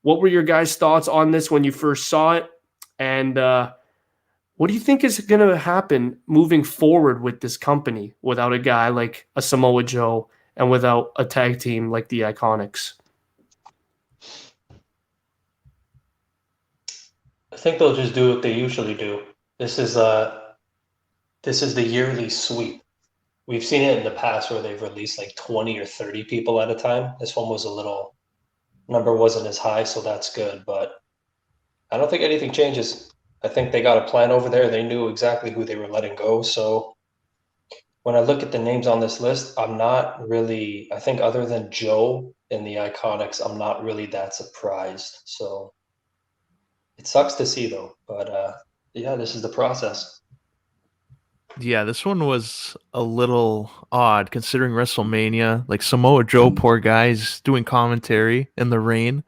S2: What were your guys' thoughts on this when you first saw it? And what do you think is going to happen moving forward with this company without a guy like a Samoa Joe and without a tag team like the Iconics?
S3: I think they'll just do what they usually do. This is the yearly sweep. We've seen it in the past where they've released like 20 or 30 people at a time. This one was number wasn't as high, so that's good. But I don't think anything changes. I think they got a plan over there. They knew exactly who they were letting go. So when I look at the names on this list, I'm not really, I think other than Joe in the Iconics, I'm not really that surprised. So it sucks to see though, but yeah, this is the process.
S1: Yeah, this one was a little odd considering WrestleMania. Like Samoa Joe, poor guy's doing commentary in the rain,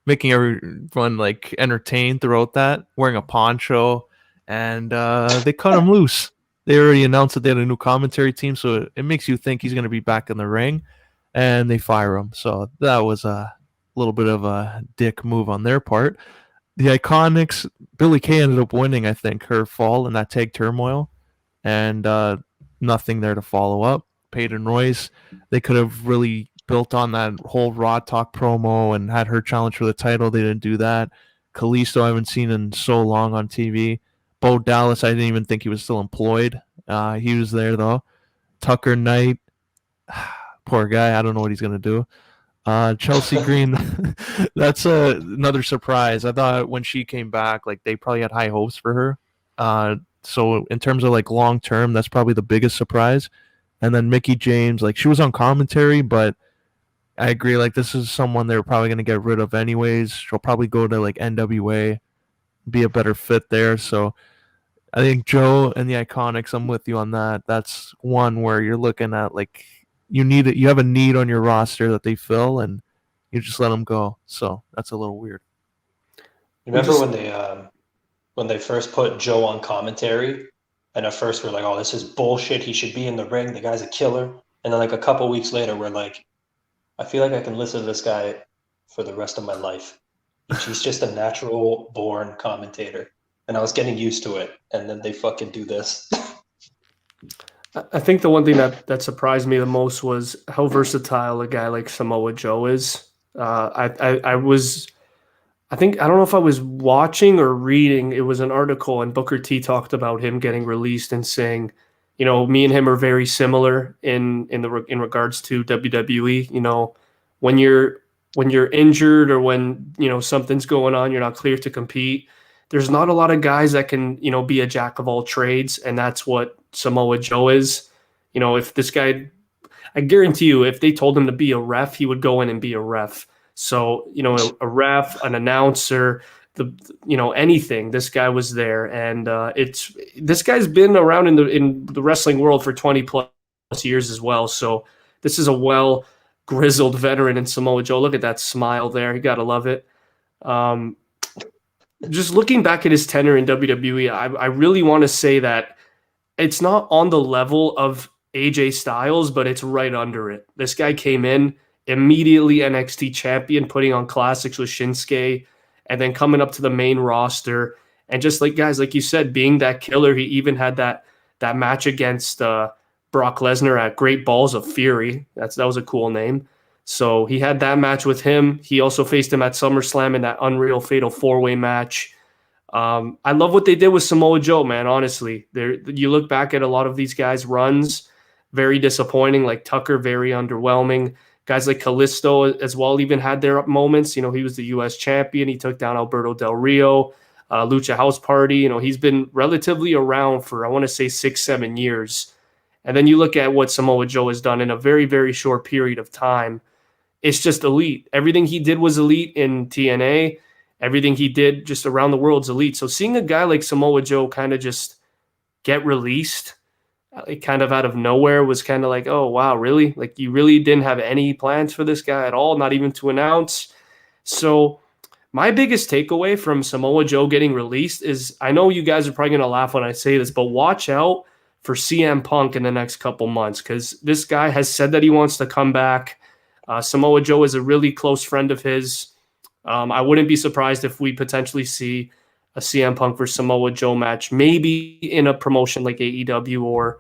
S1: making everyone like entertained throughout that, wearing a poncho, and they cut him loose. They already announced that they had a new commentary team, so it makes you think he's going to be back in the ring, and they fire him. So that was a little bit of a dick move on their part. The Iconics, Billy Kay ended up winning, I think, her fall in that tag turmoil, and nothing there to follow up. Peyton Royce, they could have really built on that whole Raw Talk promo and had her challenge for the title. They didn't do that. Kalisto, I haven't seen in so long on TV. Bo Dallas, I didn't even think he was still employed. He was there though. Tucker Knight, poor guy. I don't know what he's gonna do. Chelsea Green, that's another surprise. I thought when she came back, like they probably had high hopes for her. So in terms of like long term, that's probably the biggest surprise. And then Mickey James, like she was on commentary, but I agree. Like this is someone they're probably going to get rid of anyways. She'll probably go to like NWA, be a better fit there. So I think Joe and the Iconics, I'm with you on that. That's one where you're looking at like you need it. You have a need on your roster that they fill, and you just let them go. So that's a little weird.
S3: Remember when they first put Joe on commentary, and at first we're like, "Oh, this is bullshit. He should be in the ring. The guy's a killer." And then like a couple weeks later, we're like, "I feel like I can listen to this guy for the rest of my life. He's just a natural born commentator." And I was getting used to it, and then they fucking do this.
S2: I think the one thing that surprised me the most was how versatile a guy like Samoa Joe is. I think I don't know if I was watching or reading. It was an article, and Booker T talked about him getting released and saying, you know, me and him are very similar in regards to WWE. You know, when you're injured or when something's going on, you're not clear to compete. There's not a lot of guys that can be a jack of all trades, and that's what Samoa Joe is. You know, if this guy, I guarantee you, if they told him to be a ref, he would go in and be a ref. So, a ref, an announcer, anything. This guy was there, and this guy's been around in the wrestling world for 20 plus years as well. So this is a well grizzled veteran in Samoa Joe. Look at that smile there. You gotta love it. Just looking back at his tenure in WWE, I really want to say that it's not on the level of AJ Styles, but it's right under it. This guy came in immediately NXT champion, putting on classics with Shinsuke, and then coming up to the main roster. And just like guys, like you said, being that killer, he even had that match against Brock Lesnar at Great Balls of Fury. That was a cool name. So he had that match with him. He also faced him at SummerSlam in that Unreal Fatal 4-Way match. I love what they did with Samoa Joe, man, honestly. You look back at a lot of these guys' runs, very disappointing, like Tucker, very underwhelming. Guys like Kalisto as well even had their moments. He was the U.S. champion. He took down Alberto Del Rio, Lucha House Party. He's been relatively around for, I want to say, 6-7 years. And then you look at what Samoa Joe has done in a very, very short period of time. It's just elite. Everything he did was elite in TNA. Everything he did just around the world's elite. So seeing a guy like Samoa Joe kind of just get released kind of out of nowhere was kind of like, oh, wow, really? Like you really didn't have any plans for this guy at all, not even to announce. So my biggest takeaway from Samoa Joe getting released is, I know you guys are probably going to laugh when I say this, but watch out for CM Punk in the next couple months, because this guy has said that he wants to come back. Samoa Joe is a really close friend of his. I wouldn't be surprised if we potentially see a CM Punk versus Samoa Joe match, maybe in a promotion like AEW or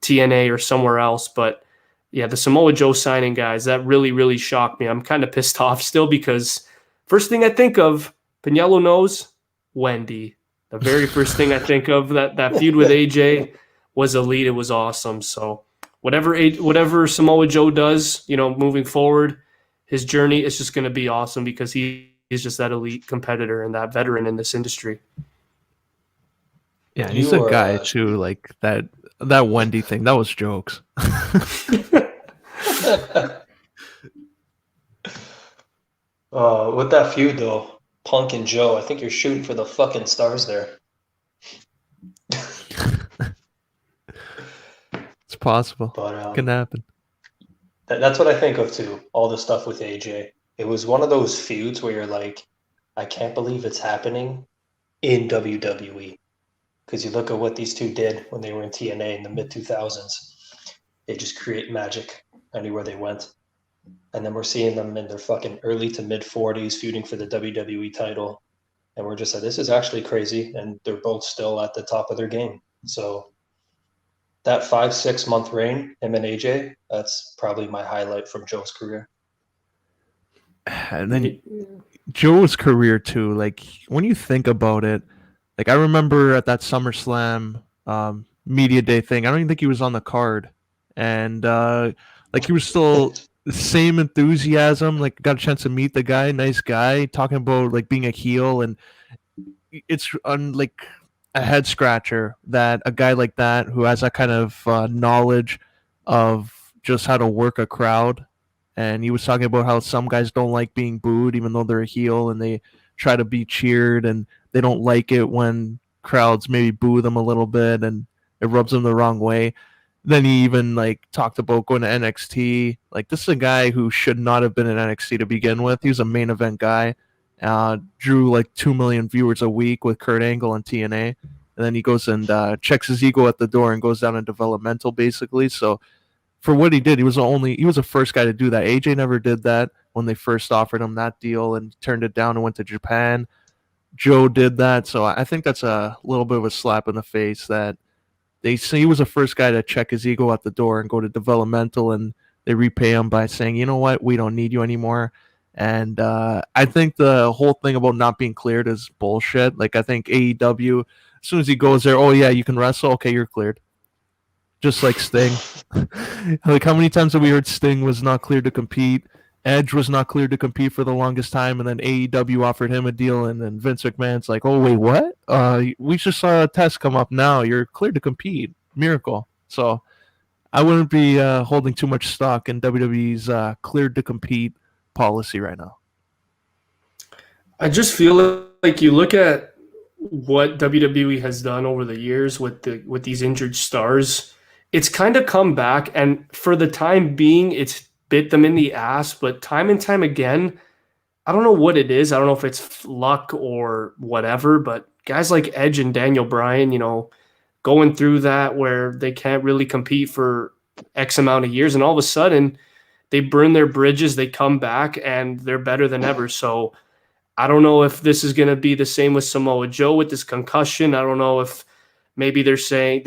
S2: TNA or somewhere else. But yeah, the Samoa Joe signing, guys, that really, really shocked me. I'm kind of pissed off still because first thing I think of, Pagniello knows, Wendy. The very first thing I think of, that feud with AJ was elite. It was awesome. So whatever Samoa Joe does, moving forward, his journey is just going to be awesome because he's just that elite competitor and that veteran in this industry.
S1: Yeah, and he's a guy too, like that That Wendy thing, that was jokes.
S3: With that feud though, Punk and Joe, I think you're shooting for the fucking stars there.
S1: It's possible.
S3: But
S1: Can happen.
S3: that's what I think of too. All the stuff with AJ. It was one of those feuds where you're like, I can't believe it's happening in WWE. Because you look at what these two did when they were in TNA in the mid 2000s. They just create magic anywhere they went. And then we're seeing them in their fucking early to mid 40s feuding for the WWE title. And we're just like, this is actually crazy. And they're both still at the top of their game. So that 5-6 month reign, him and AJ, that's probably my highlight from Joe's career.
S1: And then Joe's career too. Like when you think about it, like I remember at that SummerSlam media day thing, I don't even think he was on the card, and like he was still the same enthusiasm. Like got a chance to meet the guy, nice guy, talking about like being a heel, and it's like a head scratcher that a guy like that who has that kind of knowledge of just how to work a crowd. And he was talking about how some guys don't like being booed even though they're a heel, and they try to be cheered, and they don't like it when crowds maybe boo them a little bit and it rubs them the wrong way. Then he even like talked about going to NXT. Like this is a guy who should not have been in NXT to begin with. He was a main event guy. Drew like 2 million viewers a week with Kurt Angle and TNA. And then he goes and checks his ego at the door and goes down in developmental basically. So for what he did, he was the first guy to do that. AJ never did that when they first offered him that deal and turned it down and went to Japan. Joe did that, so I think that's a little bit of a slap in the face that they say he was the first guy to check his ego at the door and go to developmental, and they repay him by saying, you know what, we don't need you anymore. And I think the whole thing about not being cleared is bullshit. Like I think AEW, as soon as he goes there, oh yeah, you can wrestle, okay, you're cleared. Just like Sting. Like how many times have we heard Sting was not cleared to compete? Edge was not cleared to compete for the longest time, and then AEW offered him a deal, and then Vince McMahon's like, oh, wait, what? We just saw a test come up now. You're cleared to compete. Miracle. So I wouldn't be holding too much stock in WWE's cleared to compete policy right now.
S2: I just feel like you look at what WWE has done over the years with these injured stars. It's kind of come back, and for the time being, it's bit them in the ass, but time and time again, I don't know what it is. I don't know if it's luck or whatever, but guys like Edge and Daniel Bryan, going through that where they can't really compete for X amount of years, and all of a sudden they burn their bridges, they come back, and they're better than ever. So I don't know if this is going to be the same with Samoa Joe with this concussion. I don't know if maybe they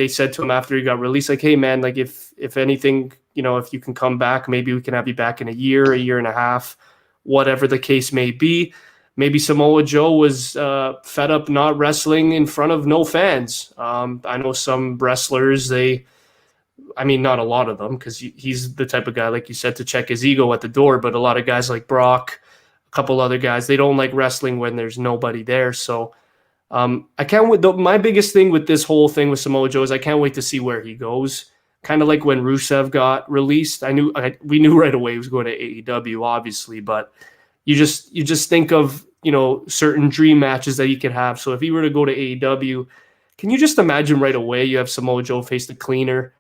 S2: said to him after he got released, like, hey man, like if anything, if you can come back, maybe we can have you back in a year and a half, whatever the case may be. Maybe Samoa Joe was fed up not wrestling in front of no fans. I know some wrestlers, not a lot of them, because he's the type of guy, like you said, to check his ego at the door, but a lot of guys like Brock, a couple other guys, they don't like wrestling when there's nobody there. So I can't wait. My biggest thing with this whole thing with Samoa Joe is I can't wait to see where he goes. Kind of like when Rusev got released, we knew right away he was going to AEW, obviously, but you just think of certain dream matches that he could have. So if he were to go to AEW, can you just imagine right away you have Samoa Joe face the Cleaner?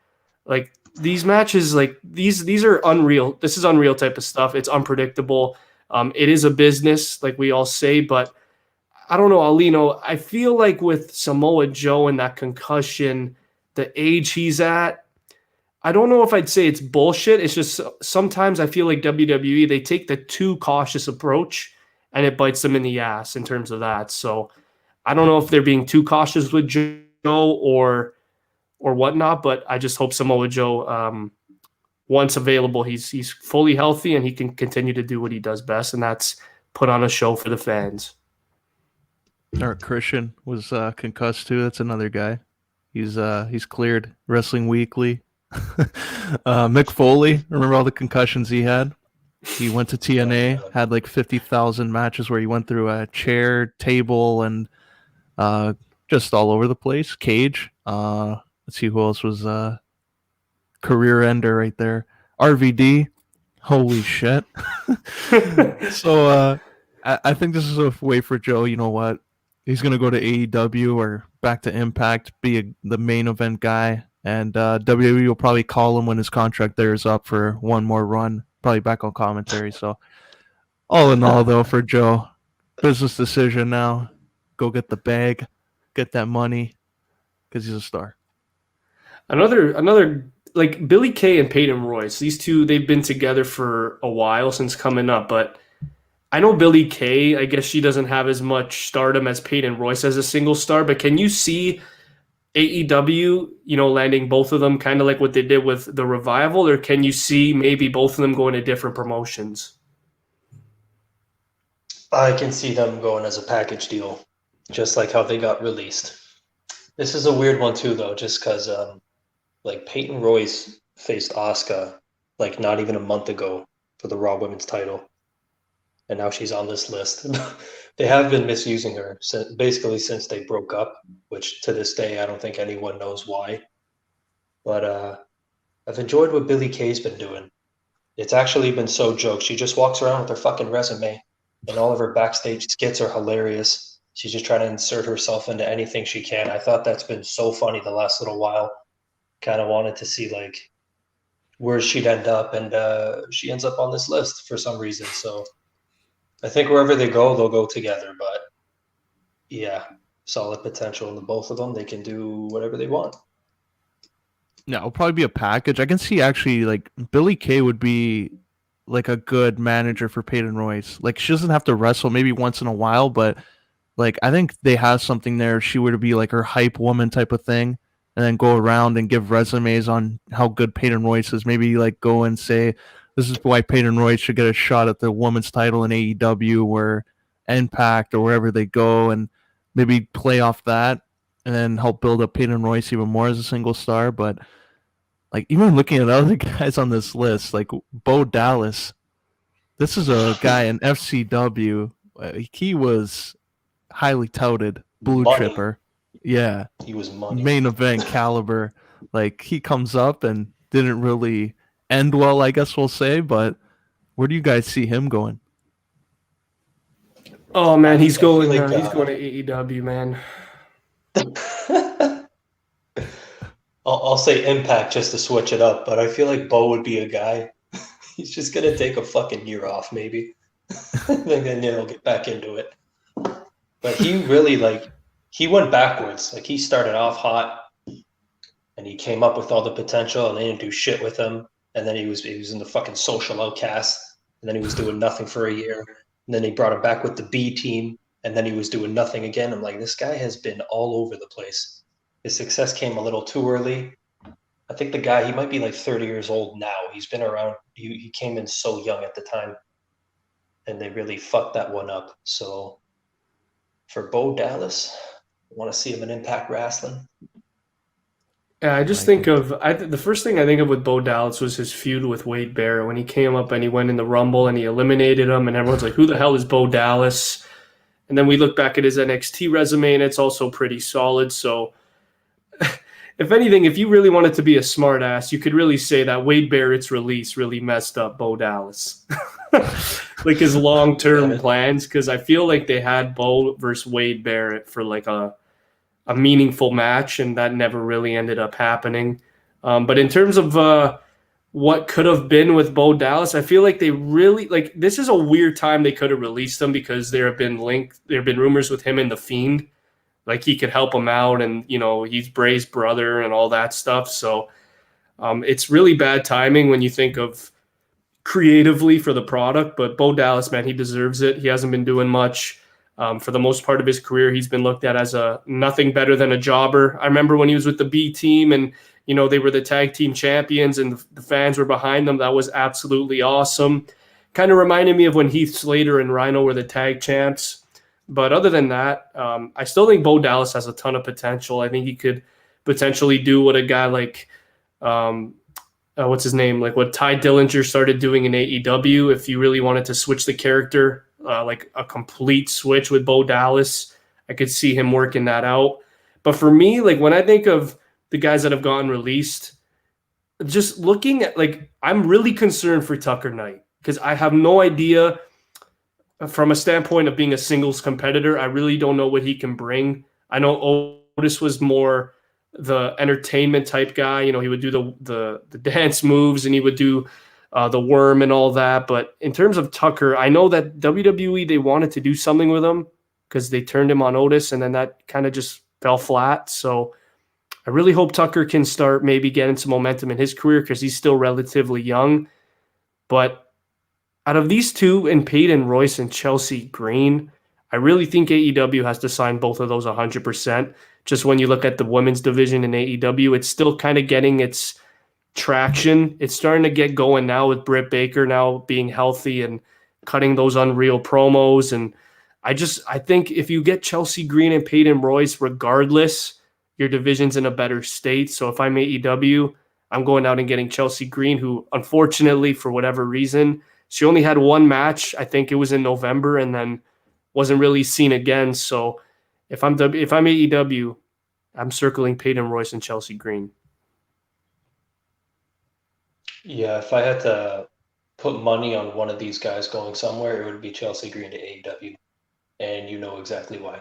S2: Like these matches, like these are unreal. This is unreal type of stuff. It's unpredictable. It is a business, like we all say, but I don't know, Aulino. I feel like with Samoa Joe and that concussion, the age he's at, I don't know if I'd say it's bullshit. It's just sometimes I feel like WWE, they take the too cautious approach and it bites them in the ass in terms of that. So I don't know if they're being too cautious with Joe or whatnot, but I just hope Samoa Joe, once available, he's fully healthy and he can continue to do what he does best, and that's put on a show for the fans.
S1: Or Christian was concussed too. That's another guy. He's cleared. Wrestling Weekly. Mick Foley, remember all the concussions he had? He went to TNA, had like 50,000 matches where he went through a chair, table, and just all over the place. Cage. let's see who else was career ender right there. RVD. Holy shit. So I think this is a way for Joe. You know what? He's gonna go to AEW or back to Impact, be the main event guy, and WWE will probably call him when his contract there is up for one more run, probably back on commentary. So all in all, though, for Joe, business decision now. Go get the bag, get that money, because he's a star.
S2: Another like Billy Kay and Peyton Royce. These two, they've been together for a while since coming up, but I know Billy Kay, I guess she doesn't have as much stardom as Peyton Royce as a single star, but can you see AEW, landing both of them kind of like what they did with the Revival, or can you see maybe both of them going to different promotions?
S3: I can see them going as a package deal, just like how they got released. This is a weird one too, though, just because like Peyton Royce faced Asuka like not even a month ago for the Raw Women's title, and now she's on this list. They have been misusing her basically since they broke up, which to this day I don't think anyone knows why. But I've enjoyed what Billie Kay's been doing. It's actually been so jokes. She just walks around with her fucking resume, and all of her backstage skits are hilarious. She's just trying to insert herself into anything she can. I thought that's been so funny the last little while. Kind of wanted to see like where she'd end up, and she ends up on this list for some reason. So I think wherever they go, they'll go together. But yeah, solid potential in the both of them. They can do whatever they want.
S1: Yeah, it'll probably be a package. I can see actually like Billie Kay would be like a good manager for Peyton Royce. Like she doesn't have to wrestle maybe once in a while, but like I think they have something there. She would be like her hype woman type of thing, and then go around and give resumes on how good Peyton Royce is. Maybe like go and say this is why Peyton Royce should get a shot at the women's title in AEW or Impact or wherever they go, and maybe play off that and then help build up Peyton Royce even more as a single star. But like even looking at other guys on this list, like Bo Dallas, this is a guy in FCW. He was highly touted blue
S3: Money.
S1: chipper. Yeah.
S3: He was money.
S1: Main event caliber. Like he comes up and didn't really end well, I guess we'll say, but where do you guys see him going?
S2: Oh man, he's going to AEW, man.
S3: I'll say Impact just to switch it up, but I feel like Bo would be a guy. He's just gonna take a fucking year off, maybe, and then he'll get back into it. But he really he went backwards. Like he started off hot, and he came up with all the potential, and they didn't do shit with him. And then he was in the fucking Social Outcast, and then he was doing nothing for a year. And then they brought him back with the B team, and then he was doing nothing again. I'm like, this guy has been all over the place. His success came a little too early. I think the guy, he might be like 30 years old now. He's been around. He came in so young at the time, and they really fucked that one up. So for Bo Dallas, I want to see him in Impact Wrestling.
S2: Yeah, I just think of the first thing I think of with Bo Dallas was his feud with Wade Barrett when he came up and he went in the Rumble and he eliminated him, and everyone's like, "Who the hell is Bo Dallas?" And then we look back at his NXT resume, and it's also pretty solid. So, if anything, if you really wanted to be a smartass, you could really say that Wade Barrett's release really messed up Bo Dallas, like his long-term plans. Because I feel like they had Bo versus Wade Barrett for like a meaningful match, and that never really ended up happening. But in terms of what could have been with Bo Dallas, I feel like they really this is a weird time they could have released him, because there have been rumors with him and The Fiend, like he could help him out, and he's Bray's brother and all that stuff. So it's really bad timing when you think of creatively for the product. But Bo Dallas, man, he deserves it. He hasn't been doing much. For the most part of his career, he's been looked at as nothing better than a jobber. I remember when he was with the B team and, they were the tag team champions and the fans were behind them. That was absolutely awesome. Kind of reminded me of when Heath Slater and Rhino were the tag champs. But other than that, I still think Bo Dallas has a ton of potential. I think he could potentially do what a guy like, what's his name? Like what Ty Dillinger started doing in AEW. If you really wanted to switch the character, like a complete switch with Bo Dallas, I could see him working that out. But for me, like when I think of the guys that have gotten released, just looking at, like, I'm really concerned for Tucker Knight because I have no idea from a standpoint of being a singles competitor. I really don't know what he can bring. I know Otis was more the entertainment type guy. You know, he would do the dance moves and he would do the worm and all that. But in terms of Tucker, I know that WWE, they wanted to do something with him because they turned him on Otis and then that kind of just fell flat. So I really hope Tucker can start maybe getting some momentum in his career because he's still relatively young. But out of these two, and Peyton Royce and Chelsea Green, I really think AEW has to sign both of those 100%. Just when you look at the women's division in AEW, it's still kind of getting its traction. It's starting to get going now with Britt Baker now being healthy and cutting those unreal promos. And I think if you get Chelsea Green and Peyton Royce, regardless, your division's in a better state. So if I'm AEW, I'm going out and getting Chelsea Green, who unfortunately, for whatever reason, she only had one match. I think it was in November and then wasn't really seen again. So if I'm AEW, I'm circling Peyton Royce and Chelsea Green.
S3: Yeah, if I had to put money on one of these guys going somewhere, it would be Chelsea Green to AEW. And you know exactly why.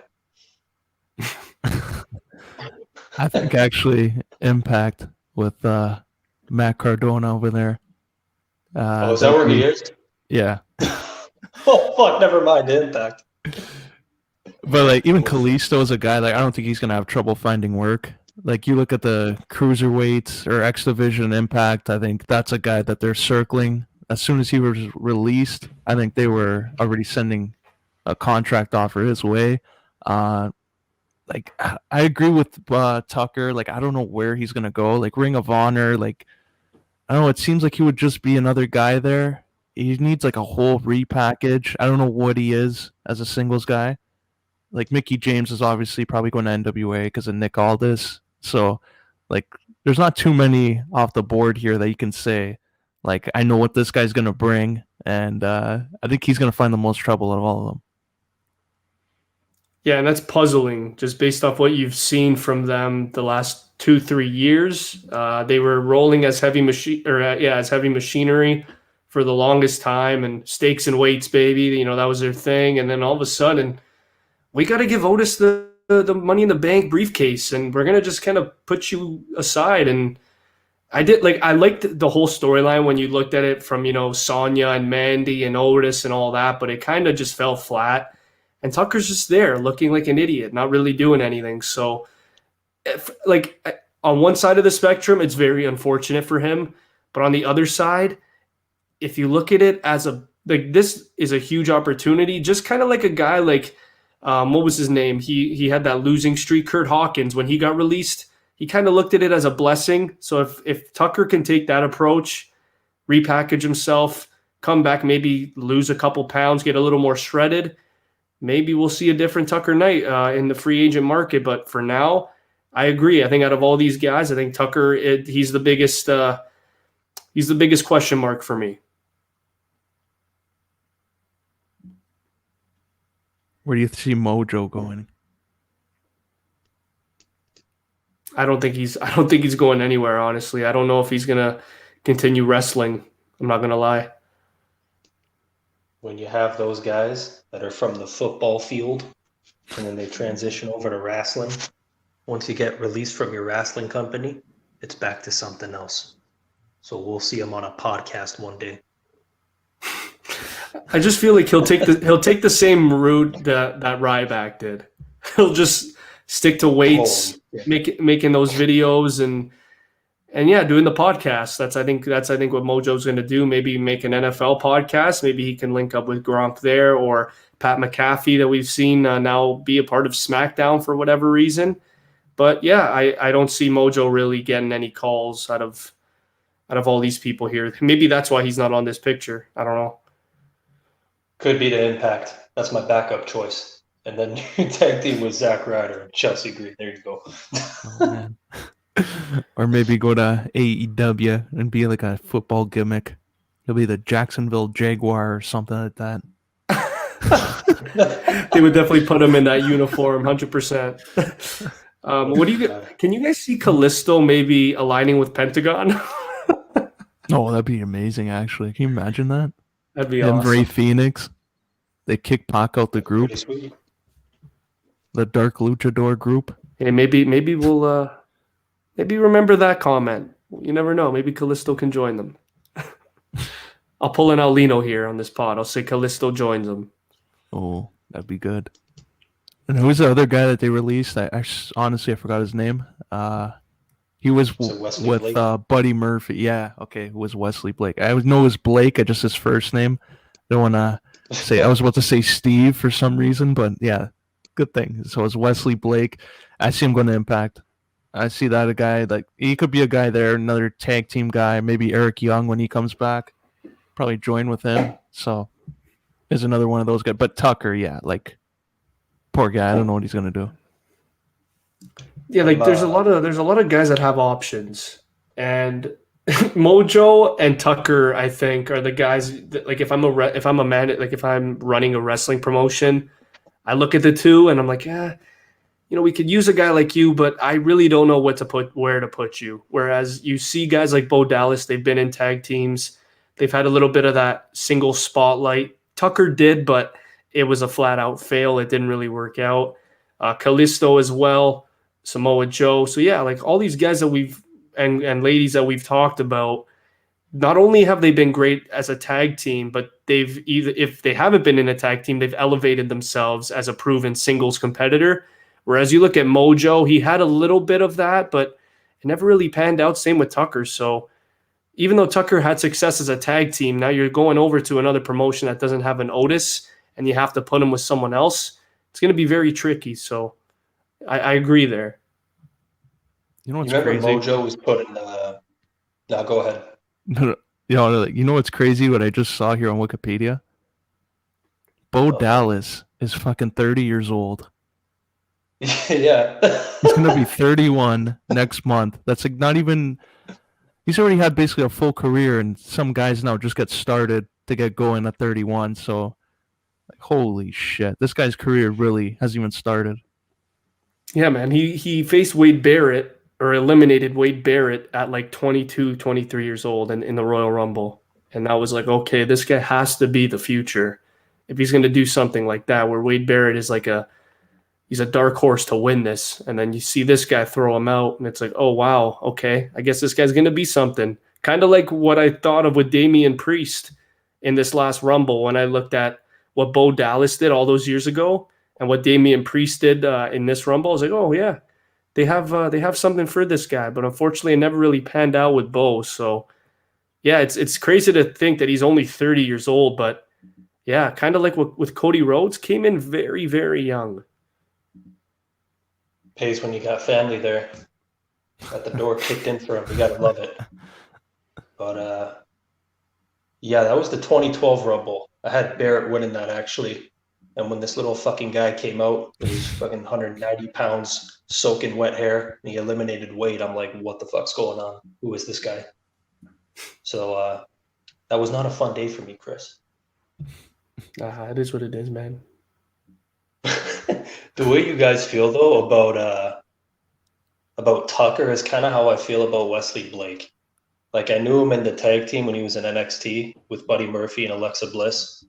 S1: I think actually Impact with Matt Cardona over there.
S3: Is that where he is?
S1: Yeah.
S3: Oh, fuck, never mind, Impact.
S1: But like even Kalisto is a guy, like I don't think he's gonna have trouble finding work. Like you look at the cruiserweights or X Division Impact, I think that's a guy that they're circling. As soon as he was released, I think they were already sending a contract offer his way. Like I agree with Tucker. Like I don't know where he's gonna go. Like Ring of Honor. Like I don't know. It seems like he would just be another guy there. He needs like a whole repackage. I don't know what he is as a singles guy. Like Mickey James is obviously probably going to NWA because of Nick Aldis. So like there's not too many off the board here that you can say like I know what this guy's gonna bring, and I think he's gonna find the most trouble out of all of them.
S2: Yeah, and that's puzzling just based off what you've seen from them the last 2-3 years. They were rolling as heavy machinery for the longest time, and stakes and weights, baby. You know, that was their thing. And then all of a sudden, we got to give Otis the Money in the Bank briefcase, and we're gonna just kind of put you aside. And I liked the whole storyline when you looked at it from, you know, Sonya and Mandy and Otis and all that, but it kind of just fell flat. And Tucker's just there looking like an idiot, not really doing anything. So, on one side of the spectrum, it's very unfortunate for him. But on the other side, if you look at it as this is a huge opportunity, just kind of like a guy like, what was his name? He had that losing streak, Kurt Hawkins, when he got released. He kind of looked at it as a blessing. So if Tucker can take that approach, repackage himself, come back, maybe lose a couple pounds, get a little more shredded, maybe we'll see a different Tucker Knight in the free agent market. But for now, I agree. I think out of all these guys, I think Tucker, he's the biggest question mark for me.
S1: Where do you see Mojo going?
S2: I don't think he's going anywhere, honestly. I don't know if he's gonna continue wrestling. I'm not gonna lie.
S3: When you have those guys that are from the football field and then they transition over to wrestling, once you get released from your wrestling company, it's back to something else. So we'll see him on a podcast one day.
S2: I just feel like he'll take the same route that Ryback did. He'll just stick to weights, making those videos and doing the podcast. That's I think what Mojo's going to do. Maybe make an NFL podcast. Maybe he can link up with Gronk there, or Pat McAfee that we've seen now be a part of SmackDown for whatever reason. But yeah, I don't see Mojo really getting any calls out of all these people here. Maybe that's why he's not on this picture. I don't know.
S3: Could be the Impact. That's my backup choice. And then you tag team with Zack Ryder and Chelsea Green. There you go.
S1: Oh, man. Or maybe go to AEW and be like a football gimmick. He'll be the Jacksonville Jaguar or something like that.
S2: They would definitely put him in that uniform, 100%. What do you can you guys see Callisto maybe aligning with Pentagon?
S1: Oh, that'd be amazing, actually. Can you imagine that?
S2: That'd be
S1: Him, Ray
S2: awesome.
S1: Phoenix. They kick Pac out the group.
S3: Pretty sweet.
S1: The Dark Luchador group.
S2: Hey, maybe we'll maybe remember that comment. You never know. Maybe Callisto can join them. I'll pull an Aulino here on this pod. I'll say Callisto joins them.
S1: Oh, that'd be good. And who's the other guy that they released? Honestly, I forgot his name. He was
S3: Wesley
S1: with
S3: Blake?
S1: Buddy Murphy. Yeah, okay, it was Wesley Blake. I know it was Blake. I just his first name. Don't want to say. I was about to say Steve for some reason, but yeah, good thing. So it's Wesley Blake. I see him going to Impact. I see that a guy like he could be a guy there, another tag team guy. Maybe Eric Young when he comes back, probably join with him. So is another one of those guys. But Tucker, yeah, like poor guy. I don't know what he's gonna do.
S2: Yeah, like there's a lot of guys that have options, and Mojo and Tucker, I think, are the guys that, like if I'm running a wrestling promotion, I look at the two and I'm like, yeah, we could use a guy like you, but I really don't know where to put you. Whereas you see guys like Bo Dallas, they've been in tag teams, they've had a little bit of that single spotlight. Tucker did, but it was a flat out fail. It didn't really work out. Callisto as well. Samoa Joe. So yeah, like all these guys that and ladies that we've talked about, not only have they been great as a tag team, but if they haven't been in a tag team, they've elevated themselves as a proven singles competitor. Whereas you look at Mojo, he had a little bit of that, but it never really panned out. Same with Tucker. So even though Tucker had success as a tag team, now you're going over to another promotion that doesn't have an Otis and you have to put him with someone else. It's going to be very tricky. So I agree there.
S1: You know what's
S3: Remember
S1: crazy?
S3: Mojo was put in the... No, go ahead.
S1: You know what's crazy? What I just saw here on Wikipedia. Bo Dallas is fucking 30 years old.
S3: Yeah.
S1: He's gonna be 31 next month. That's like not even. He's already had basically a full career, and some guys now just get started to get going at 31. So, like, holy shit, this guy's career really hasn't even started.
S2: Yeah, man. He faced Wade Barrett or eliminated Wade Barrett at like 22, 23 years old in the Royal Rumble. And that was like, okay, this guy has to be the future. If he's going to do something like that, where Wade Barrett is like he's a dark horse to win this. And then you see this guy throw him out and it's like, oh, wow. Okay. I guess this guy's going to be something. Kind of like what I thought of with Damian Priest in this last Rumble when I looked at what Bo Dallas did all those years ago. And what Damian Priest did in this Rumble, I was like, oh yeah, they have something for this guy. But unfortunately, it never really panned out with Bo. So yeah, it's crazy to think that he's only 30 years old. But yeah, kind of like with Cody Rhodes, came in very, very young.
S3: Pays when you got family there. Got the door kicked in for him. You gotta love it. But yeah, that was the 2012 Rumble. I had Barrett winning that actually. And when this little fucking guy came out, with his fucking 190 pounds, soaking wet hair, and he eliminated Wade, I'm like, what the fuck's going on? Who is this guy? So that was not a fun day for me, Chris.
S2: It is what it is, man.
S3: The way you guys feel though about Tucker is kind of how I feel about Wesley Blake. Like I knew him in the tag team when he was in NXT with Buddy Murphy and Alexa Bliss.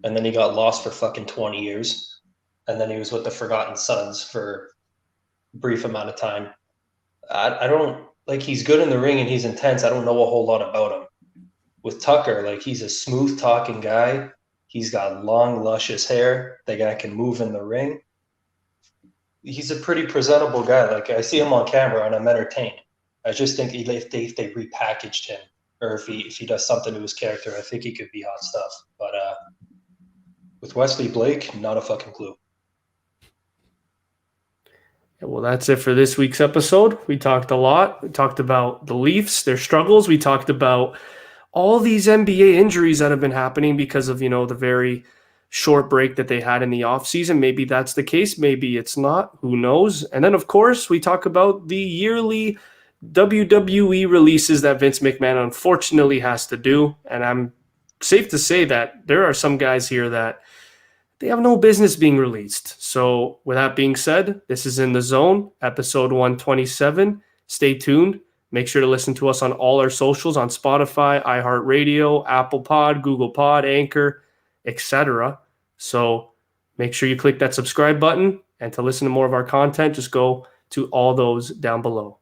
S3: And then he got lost for fucking 20 years. And then he was with the Forgotten Sons for a brief amount of time. I don't, like, he's good in the ring and he's intense. I don't know a whole lot about him. With Tucker, like, he's a smooth talking guy. He's got long, luscious hair. The guy can move in the ring. He's a pretty presentable guy. Like, I see him on camera and I'm entertained. I just think if they repackaged him or if he does something to his character, I think he could be hot stuff. But, with Wesley Blake, not a fucking clue.
S2: Yeah, well, that's it for this week's episode. We talked a lot. We talked about the Leafs, their struggles. We talked about all these NBA injuries that have been happening because of, the very short break that they had in the offseason. Maybe that's the case. Maybe it's not. Who knows? And then, of course, we talk about the yearly WWE releases that Vince McMahon unfortunately has to do. And I'm safe to say that there are some guys here that they have no business being released. So with that being said, this is In the Zone, episode 127. Stay tuned. Make sure to listen to us on all our socials on Spotify, iHeartRadio, Apple Pod, Google Pod, Anchor, etc. So make sure you click that subscribe button. And to listen to more of our content, just go to all those down below.